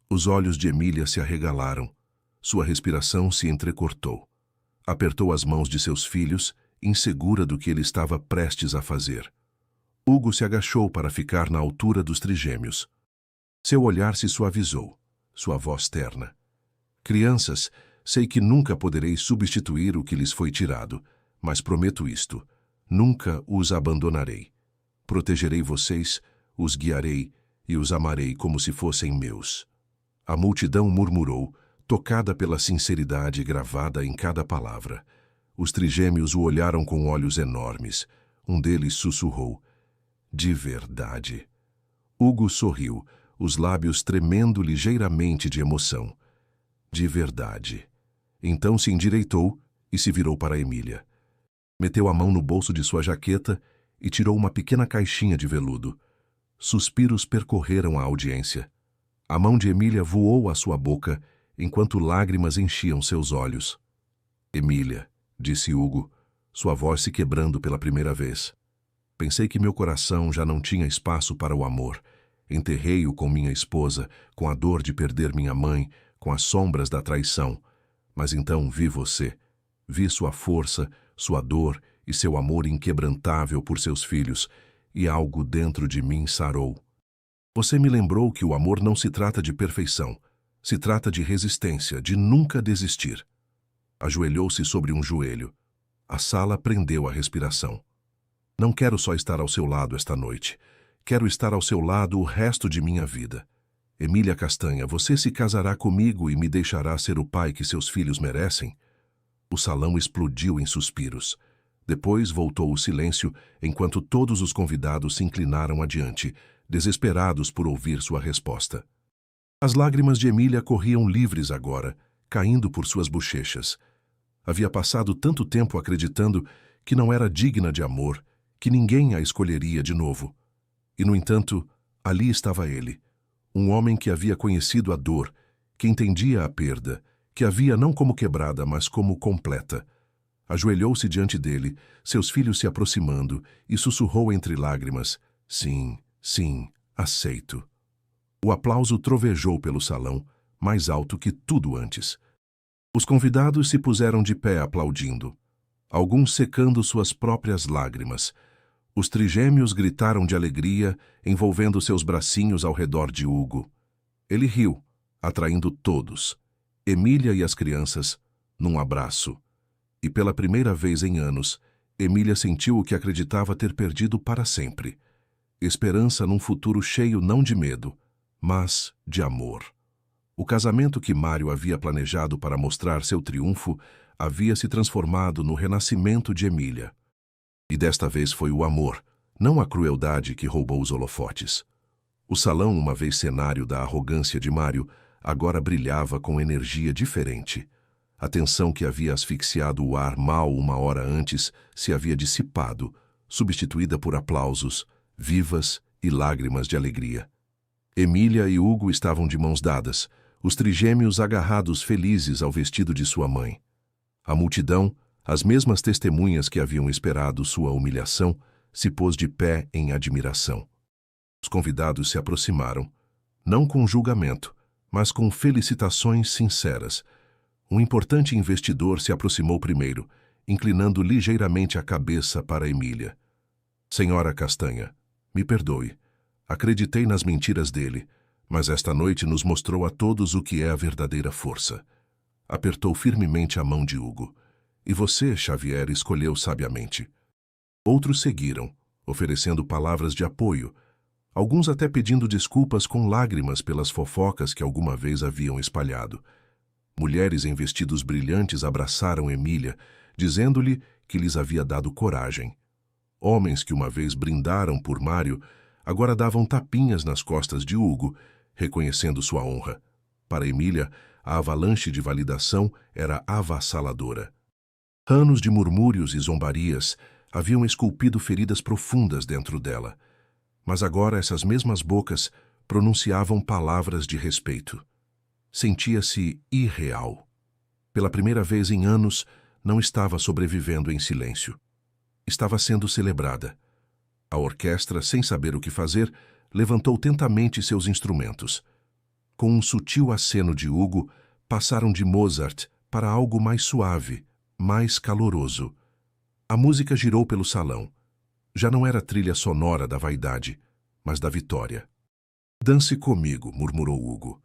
[SPEAKER 1] Os olhos de Emília se arregalaram. Sua respiração se entrecortou. Apertou as mãos de seus filhos, insegura do que ele estava prestes a fazer. Hugo se agachou para ficar na altura dos trigêmeos. Seu olhar se suavizou, sua voz terna. Crianças, sei que nunca poderei substituir o que lhes foi tirado, mas prometo isto: nunca os abandonarei. Protegerei vocês, os guiarei e os amarei como se fossem meus. A multidão murmurou, tocada pela sinceridade gravada em cada palavra. Os trigêmeos o olharam com olhos enormes. Um deles sussurrou: de verdade. Hugo sorriu, os lábios tremendo ligeiramente de emoção. De verdade. Então se endireitou e se virou para Emília. Meteu a mão no bolso de sua jaqueta e tirou uma pequena caixinha de veludo. Suspiros percorreram a audiência. A mão de Emília voou à sua boca, enquanto lágrimas enchiam seus olhos. Emília, disse Hugo, sua voz se quebrando pela primeira vez. Pensei que meu coração já não tinha espaço para o amor. Enterrei-o com minha esposa, com a dor de perder minha mãe, com as sombras da traição. Mas então vi você. Vi sua força, sua dor e seu amor inquebrantável por seus filhos, e algo dentro de mim sarou. Você me lembrou que o amor não se trata de perfeição, se trata de resistência, de nunca desistir. Ajoelhou-se sobre um joelho. A sala prendeu a respiração. Não quero só estar ao seu lado esta noite. Quero estar ao seu lado o resto de minha vida. Emília Castanha, você se casará comigo e me deixará ser o pai que seus filhos merecem? O salão explodiu em suspiros. Depois voltou o silêncio, enquanto todos os convidados se inclinaram adiante, desesperados por ouvir sua resposta. As lágrimas de Emília corriam livres agora, caindo por suas bochechas. Havia passado tanto tempo acreditando que não era digna de amor, que ninguém a escolheria de novo. E, no entanto, ali estava ele, um homem que havia conhecido a dor, que entendia a perda, que a via não como quebrada, mas como completa. Ajoelhou-se diante dele, seus filhos se aproximando, e sussurrou entre lágrimas: "Sim, sim, aceito." O aplauso trovejou pelo salão, mais alto que tudo antes. Os convidados se puseram de pé aplaudindo, alguns secando suas próprias lágrimas. Os trigêmeos gritaram de alegria, envolvendo seus bracinhos ao redor de Hugo. Ele riu, atraindo todos, Emília e as crianças, num abraço. E pela primeira vez em anos, Emília sentiu o que acreditava ter perdido para sempre. Esperança num futuro cheio não de medo, mas de amor. O casamento que Mário havia planejado para mostrar seu triunfo havia se transformado no renascimento de Emília. E desta vez foi o amor, não a crueldade, que roubou os holofotes. O salão, uma vez cenário da arrogância de Mário, agora brilhava com energia diferente. A tensão que havia asfixiado o ar mal uma hora antes se havia dissipado, substituída por aplausos, vivas e lágrimas de alegria. Emília e Hugo estavam de mãos dadas, os trigêmeos agarrados felizes ao vestido de sua mãe. A multidão, as mesmas testemunhas que haviam esperado sua humilhação, se pôs de pé em admiração. Os convidados se aproximaram, não com julgamento, mas com felicitações sinceras. Um importante investidor se aproximou primeiro, inclinando ligeiramente a cabeça para Emília. "Senhora Castanha, me perdoe. Acreditei nas mentiras dele, mas esta noite nos mostrou a todos o que é a verdadeira força." Apertou firmemente a mão de Hugo. "E você, Xavier, escolheu sabiamente." Outros seguiram, oferecendo palavras de apoio, alguns até pedindo desculpas com lágrimas pelas fofocas que alguma vez haviam espalhado. Mulheres em vestidos brilhantes abraçaram Emília, dizendo-lhe que lhes havia dado coragem. Homens que uma vez brindaram por Mário, agora davam tapinhas nas costas de Hugo, reconhecendo sua honra. Para Emília, a avalanche de validação era avassaladora. Anos de murmúrios e zombarias haviam esculpido feridas profundas dentro dela. Mas agora essas mesmas bocas pronunciavam palavras de respeito. Sentia-se irreal. Pela primeira vez em anos, não estava sobrevivendo em silêncio. Estava sendo celebrada. A orquestra, sem saber o que fazer, levantou tentamente seus instrumentos. Com um sutil aceno de Hugo, passaram de Mozart para algo mais suave, mais caloroso. A música girou pelo salão. Já não era trilha sonora da vaidade, mas da vitória. "Dance comigo", murmurou Hugo.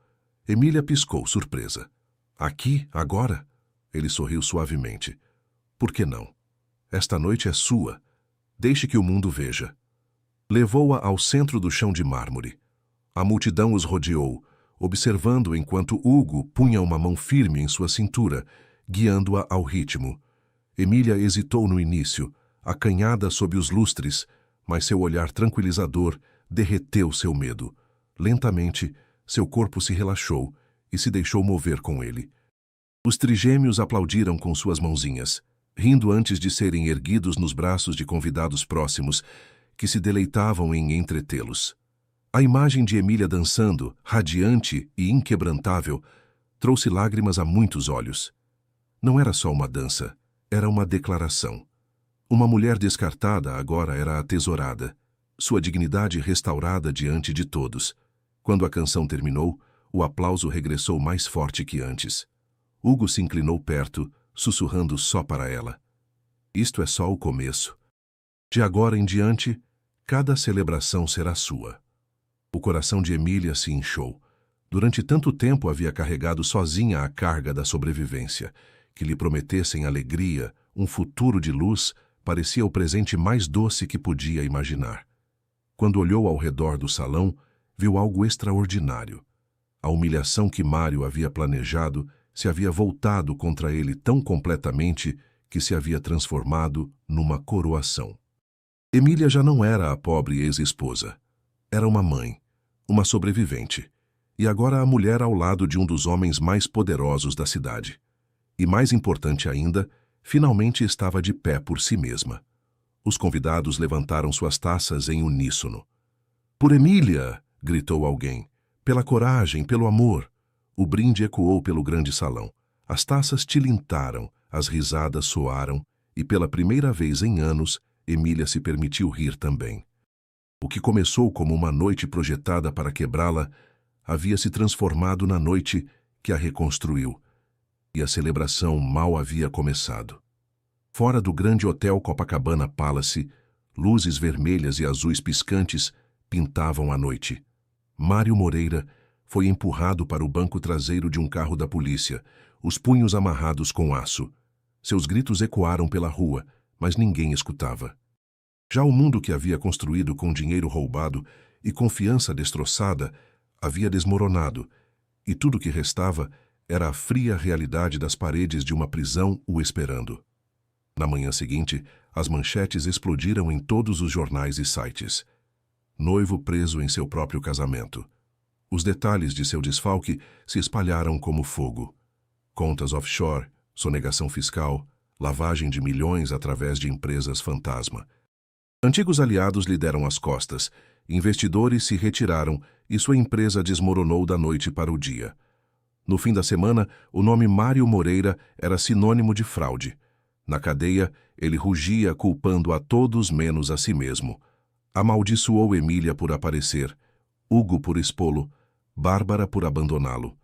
[SPEAKER 1] Emília piscou, surpresa. "Aqui, agora?" Ele sorriu suavemente. "Por que não? Esta noite é sua. Deixe que o mundo veja." Levou-a ao centro do chão de mármore. A multidão os rodeou, observando enquanto Hugo punha uma mão firme em sua cintura, guiando-a ao ritmo. Emília hesitou no início, acanhada sob os lustres, mas seu olhar tranquilizador derreteu seu medo. Lentamente, seu corpo se relaxou e se deixou mover com ele. Os trigêmeos aplaudiram com suas mãozinhas, rindo antes de serem erguidos nos braços de convidados próximos, que se deleitavam em entretê-los. A imagem de Emília dançando, radiante e inquebrantável, trouxe lágrimas a muitos olhos. Não era só uma dança, era uma declaração. Uma mulher descartada agora era atesourada, sua dignidade restaurada diante de todos. Quando a canção terminou, o aplauso regressou mais forte que antes. Hugo se inclinou perto, sussurrando só para ela: "Isto é só o começo. De agora em diante, cada celebração será sua." O coração de Emília se inchou. Durante tanto tempo havia carregado sozinha a carga da sobrevivência. Que lhe prometessem alegria, um futuro de luz, parecia o presente mais doce que podia imaginar. Quando olhou ao redor do salão, viu algo extraordinário. A humilhação que Mário havia planejado se havia voltado contra ele tão completamente que se havia transformado numa coroação. Emília já não era a pobre ex-esposa. Era uma mãe, uma sobrevivente, e agora a mulher ao lado de um dos homens mais poderosos da cidade. E mais importante ainda, finalmente estava de pé por si mesma. Os convidados levantaram suas taças em uníssono. "Por Emília!" gritou alguém. "Pela coragem, pelo amor!" O brinde ecoou pelo grande salão. As taças tilintaram, as risadas soaram, e pela primeira vez em anos, Emília se permitiu rir também. O que começou como uma noite projetada para quebrá-la, havia se transformado na noite que a reconstruiu, e a celebração mal havia começado. Fora do grande hotel Copacabana Palace, luzes vermelhas e azuis piscantes pintavam a noite. Mário Moreira foi empurrado para o banco traseiro de um carro da polícia, os punhos amarrados com aço. Seus gritos ecoaram pela rua, mas ninguém escutava. Já o mundo que havia construído com dinheiro roubado e confiança destroçada havia desmoronado, e tudo que restava era a fria realidade das paredes de uma prisão o esperando. Na manhã seguinte, as manchetes explodiram em todos os jornais e sites. Noivo preso em seu próprio casamento. Os detalhes de seu desfalque se espalharam como fogo. Contas offshore, sonegação fiscal, lavagem de milhões através de empresas fantasma. Antigos aliados lhe deram as costas, investidores se retiraram e sua empresa desmoronou da noite para o dia. No fim da semana, o nome Mário Moreira era sinônimo de fraude. Na cadeia, ele rugia culpando a todos menos a si mesmo. Amaldiçoou Emília por aparecer, Hugo por expô-lo, Bárbara por abandoná-lo.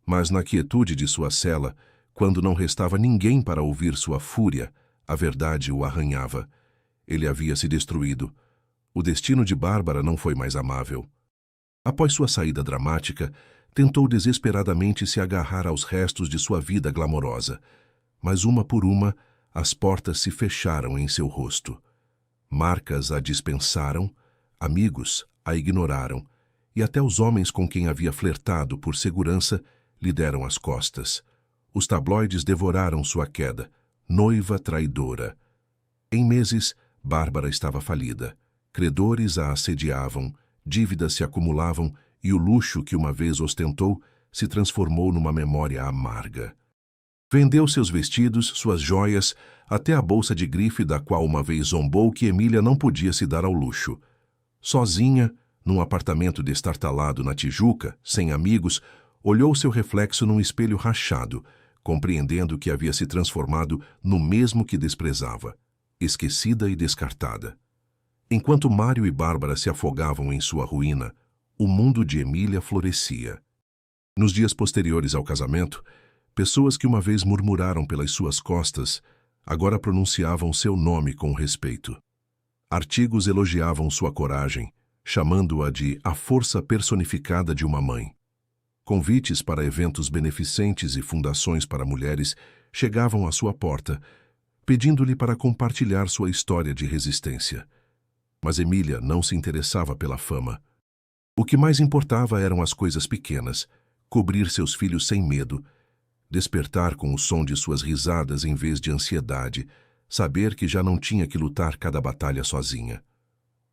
[SPEAKER 1] Mas na quietude de sua cela, quando não restava ninguém para ouvir sua fúria, a verdade o arranhava. Ele havia se destruído. O destino de Bárbara não foi mais amável. Após sua saída dramática, tentou desesperadamente se agarrar aos restos de sua vida glamourosa. Mas uma por uma, as portas se fecharam em seu rosto. Marcas a dispensaram, amigos a ignoraram, e até os homens com quem havia flertado por segurança lhe deram as costas. Os tabloides devoraram sua queda, noiva traidora. Em meses, Bárbara estava falida. Credores a assediavam, dívidas se acumulavam e o luxo que uma vez ostentou se transformou numa memória amarga. Vendeu seus vestidos, suas joias, até a bolsa de grife da qual uma vez zombou que Emília não podia se dar ao luxo. Sozinha, num apartamento destartalado na Tijuca, sem amigos, olhou seu reflexo num espelho rachado, compreendendo que havia se transformado no mesmo que desprezava, esquecida e descartada. Enquanto Mário e Bárbara se afogavam em sua ruína, o mundo de Emília florescia. Nos dias posteriores ao casamento, pessoas que uma vez murmuraram pelas suas costas, agora pronunciavam seu nome com respeito. Artigos elogiavam sua coragem, chamando-a de a força personificada de uma mãe. Convites para eventos beneficentes e fundações para mulheres chegavam à sua porta, pedindo-lhe para compartilhar sua história de resistência. Mas Emília não se interessava pela fama. O que mais importava eram as coisas pequenas, cobrir seus filhos sem medo, despertar com o som de suas risadas em vez de ansiedade, saber que já não tinha que lutar cada batalha sozinha.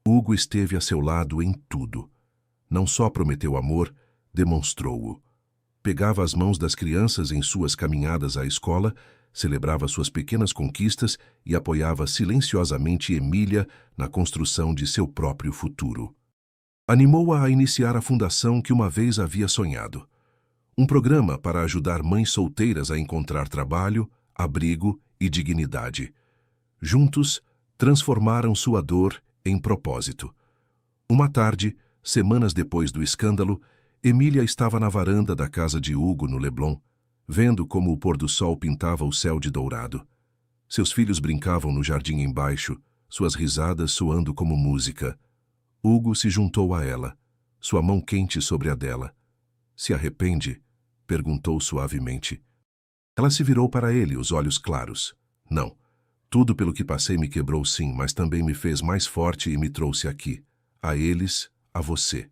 [SPEAKER 1] Hugo esteve a seu lado em tudo. Não só prometeu amor, demonstrou-o. Pegava as mãos das crianças em suas caminhadas à escola, celebrava suas pequenas conquistas e apoiava silenciosamente Emília na construção de seu próprio futuro. Animou-a a iniciar a fundação que uma vez havia sonhado. Um programa para ajudar mães solteiras a encontrar trabalho, abrigo e dignidade. Juntos, transformaram sua dor em propósito. Uma tarde, semanas depois do escândalo, Emília estava na varanda da casa de Hugo no Leblon, vendo como o pôr do sol pintava o céu de dourado. Seus filhos brincavam no jardim embaixo, suas risadas soando como música. Hugo se juntou a ela. sua mão quente sobre a dela. Se arrepende? Perguntou suavemente. Ela se virou para ele, os olhos claros. Não. Tudo pelo que passei me quebrou sim, mas também me fez mais forte e me trouxe aqui. A eles, a você.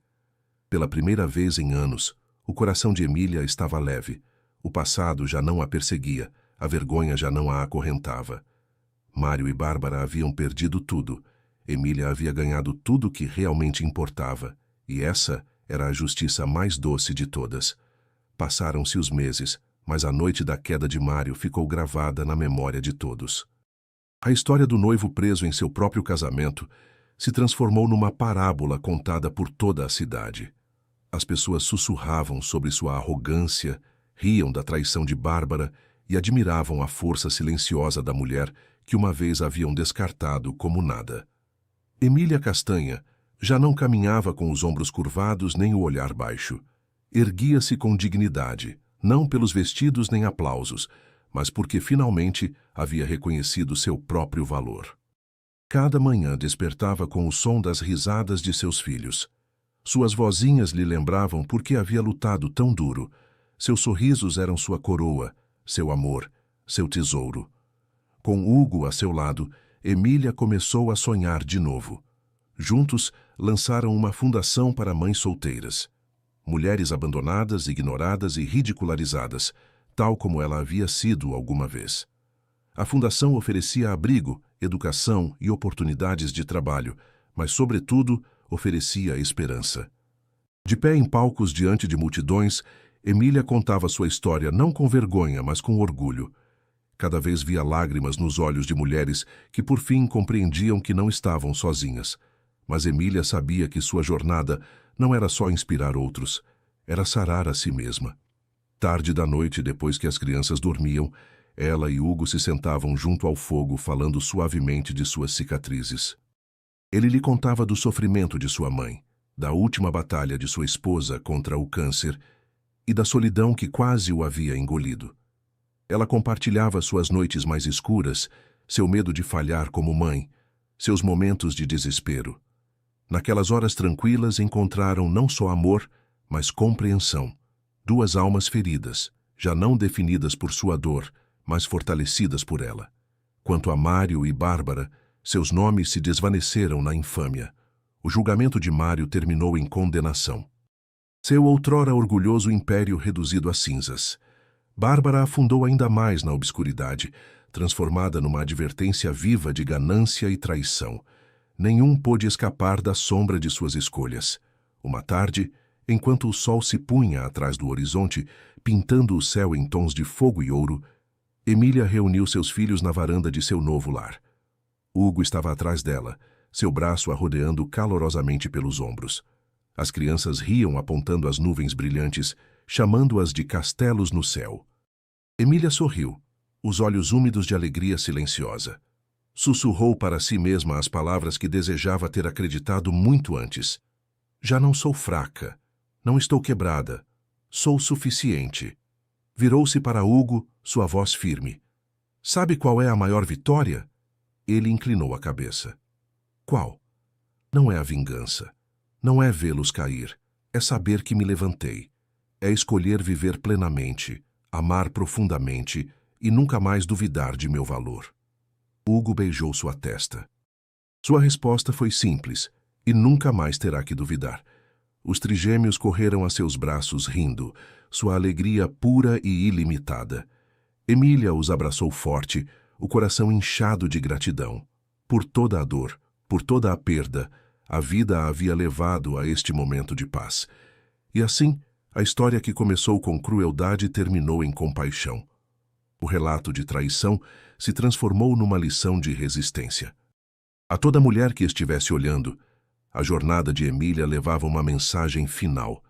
[SPEAKER 1] Pela primeira vez em anos, o coração de Emília estava leve. O passado já não a perseguia, a vergonha já não a acorrentava. Mário e Bárbara haviam perdido tudo. Emília havia ganhado tudo o que realmente importava, e essa era a justiça mais doce de todas. Passaram-se os meses, mas a noite da queda de Mário ficou gravada na memória de todos. A história do noivo preso em seu próprio casamento se transformou numa parábola contada por toda a cidade. As pessoas sussurravam sobre sua arrogância, riam da traição de Bárbara e admiravam a força silenciosa da mulher que uma vez haviam descartado como nada. Emília Castanha já não caminhava com os ombros curvados nem o olhar baixo. Erguia-se com dignidade, não pelos vestidos nem aplausos, mas porque finalmente havia reconhecido seu próprio valor. Cada manhã despertava com o som das risadas de seus filhos. Suas vozinhas lhe lembravam por que havia lutado tão duro. Seus sorrisos eram sua coroa, seu amor, seu tesouro. Com Hugo a seu lado, Emília começou a sonhar de novo. Juntos, lançaram uma fundação para mães solteiras. Mulheres abandonadas, ignoradas e ridicularizadas, tal como ela havia sido alguma vez. A fundação oferecia abrigo, educação e oportunidades de trabalho, mas, sobretudo, oferecia esperança. De pé em palcos diante de multidões, Emília contava sua história não com vergonha, mas com orgulho. Cada vez via lágrimas nos olhos de mulheres que por fim compreendiam que não estavam sozinhas. Mas Emília sabia que sua jornada não era só inspirar outros, era sarar a si mesma. Tarde da noite, depois que as crianças dormiam, ela e Hugo se sentavam junto ao fogo falando suavemente de suas cicatrizes. Ele lhe contava do sofrimento de sua mãe, da última batalha de sua esposa contra o câncer e da solidão que quase o havia engolido. Ela compartilhava suas noites mais escuras, seu medo de falhar como mãe, seus momentos de desespero. Naquelas horas tranquilas encontraram não só amor, mas compreensão. Duas almas feridas, já não definidas por sua dor, mas fortalecidas por ela. Quanto a Mário e Bárbara, seus nomes se desvaneceram na infâmia. O julgamento de Mário terminou em condenação. Seu outrora orgulhoso império reduzido a cinzas. Bárbara afundou ainda mais na obscuridade, transformada numa advertência viva de ganância e traição. Nenhum pôde escapar da sombra de suas escolhas. Uma tarde, enquanto o sol se punha atrás do horizonte, pintando o céu em tons de fogo e ouro, Emília reuniu seus filhos na varanda de seu novo lar. Hugo estava atrás dela, seu braço a rodeando calorosamente pelos ombros. As crianças riam apontando as nuvens brilhantes, chamando-as de castelos no céu. Emília sorriu, os olhos úmidos de alegria silenciosa. Sussurrou para si mesma as palavras que desejava ter acreditado muito antes. Já não sou fraca, não estou quebrada, sou suficiente. Virou-se para Hugo, sua voz firme. Sabe qual é a maior vitória? Ele inclinou a cabeça. Qual? Não é a vingança. Não é vê-los cair. É saber que me levantei. É escolher viver plenamente, amar profundamente e nunca mais duvidar de meu valor. Hugo beijou sua testa. Sua resposta foi simples, e nunca mais terá que duvidar. Os trigêmeos correram a seus braços rindo, sua alegria pura e ilimitada. Emília os abraçou forte, o coração inchado de gratidão. Por toda a dor, por toda a perda, a vida a havia levado a este momento de paz. E assim, a história que começou com crueldade terminou em compaixão. O relato de traição se transformou numa lição de resistência. A toda mulher que estivesse olhando, a jornada de Emília levava uma mensagem final.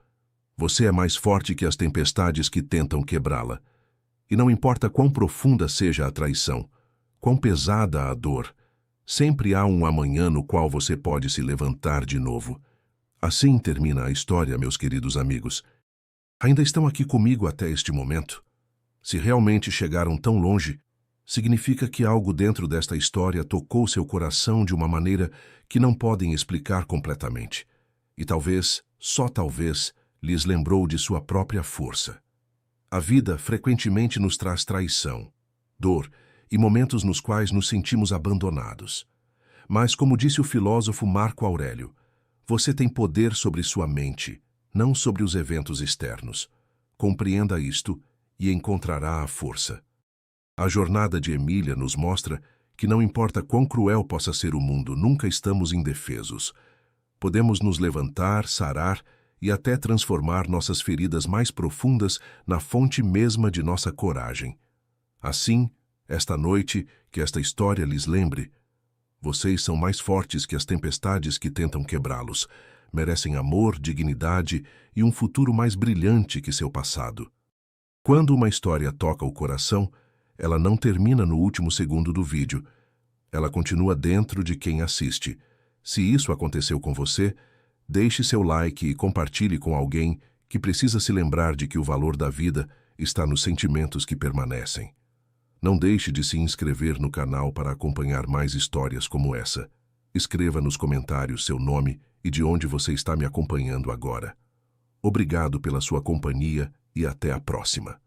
[SPEAKER 1] Você é mais forte que as tempestades que tentam quebrá-la. E não importa quão profunda seja a traição, quão pesada a dor, sempre há um amanhã no qual você pode se levantar de novo. Assim termina a história, meus queridos amigos. Ainda estão aqui comigo até este momento? Se realmente chegaram tão longe, significa que algo dentro desta história tocou seu coração de uma maneira que não podem explicar completamente. E talvez só talvez, lhes lembrou de sua própria força. A vida frequentemente nos traz traição, dor e momentos nos quais nos sentimos abandonados. Mas, como disse o filósofo Marco Aurélio, você tem poder sobre sua mente, não sobre os eventos externos. Compreenda isto e encontrará a força. A jornada de Emília nos mostra que não importa quão cruel possa ser o mundo, nunca estamos indefesos. Podemos nos levantar, sarar e até transformar nossas feridas mais profundas na fonte mesma de nossa coragem. Assim, esta noite, que esta história lhes lembre, vocês são mais fortes que as tempestades que tentam quebrá-los. Merecem amor, dignidade e um futuro mais brilhante que seu passado. Quando uma história toca o coração, ela não termina no último segundo do vídeo. Ela continua dentro de quem assiste. Se isso aconteceu com você, deixe seu like e compartilhe com alguém que precisa se lembrar de que o valor da vida está nos sentimentos que permanecem. Não deixe de se inscrever no canal para acompanhar mais histórias como essa. Escreva nos comentários seu nome e de onde você está me acompanhando agora. Obrigado pela sua companhia e até a próxima.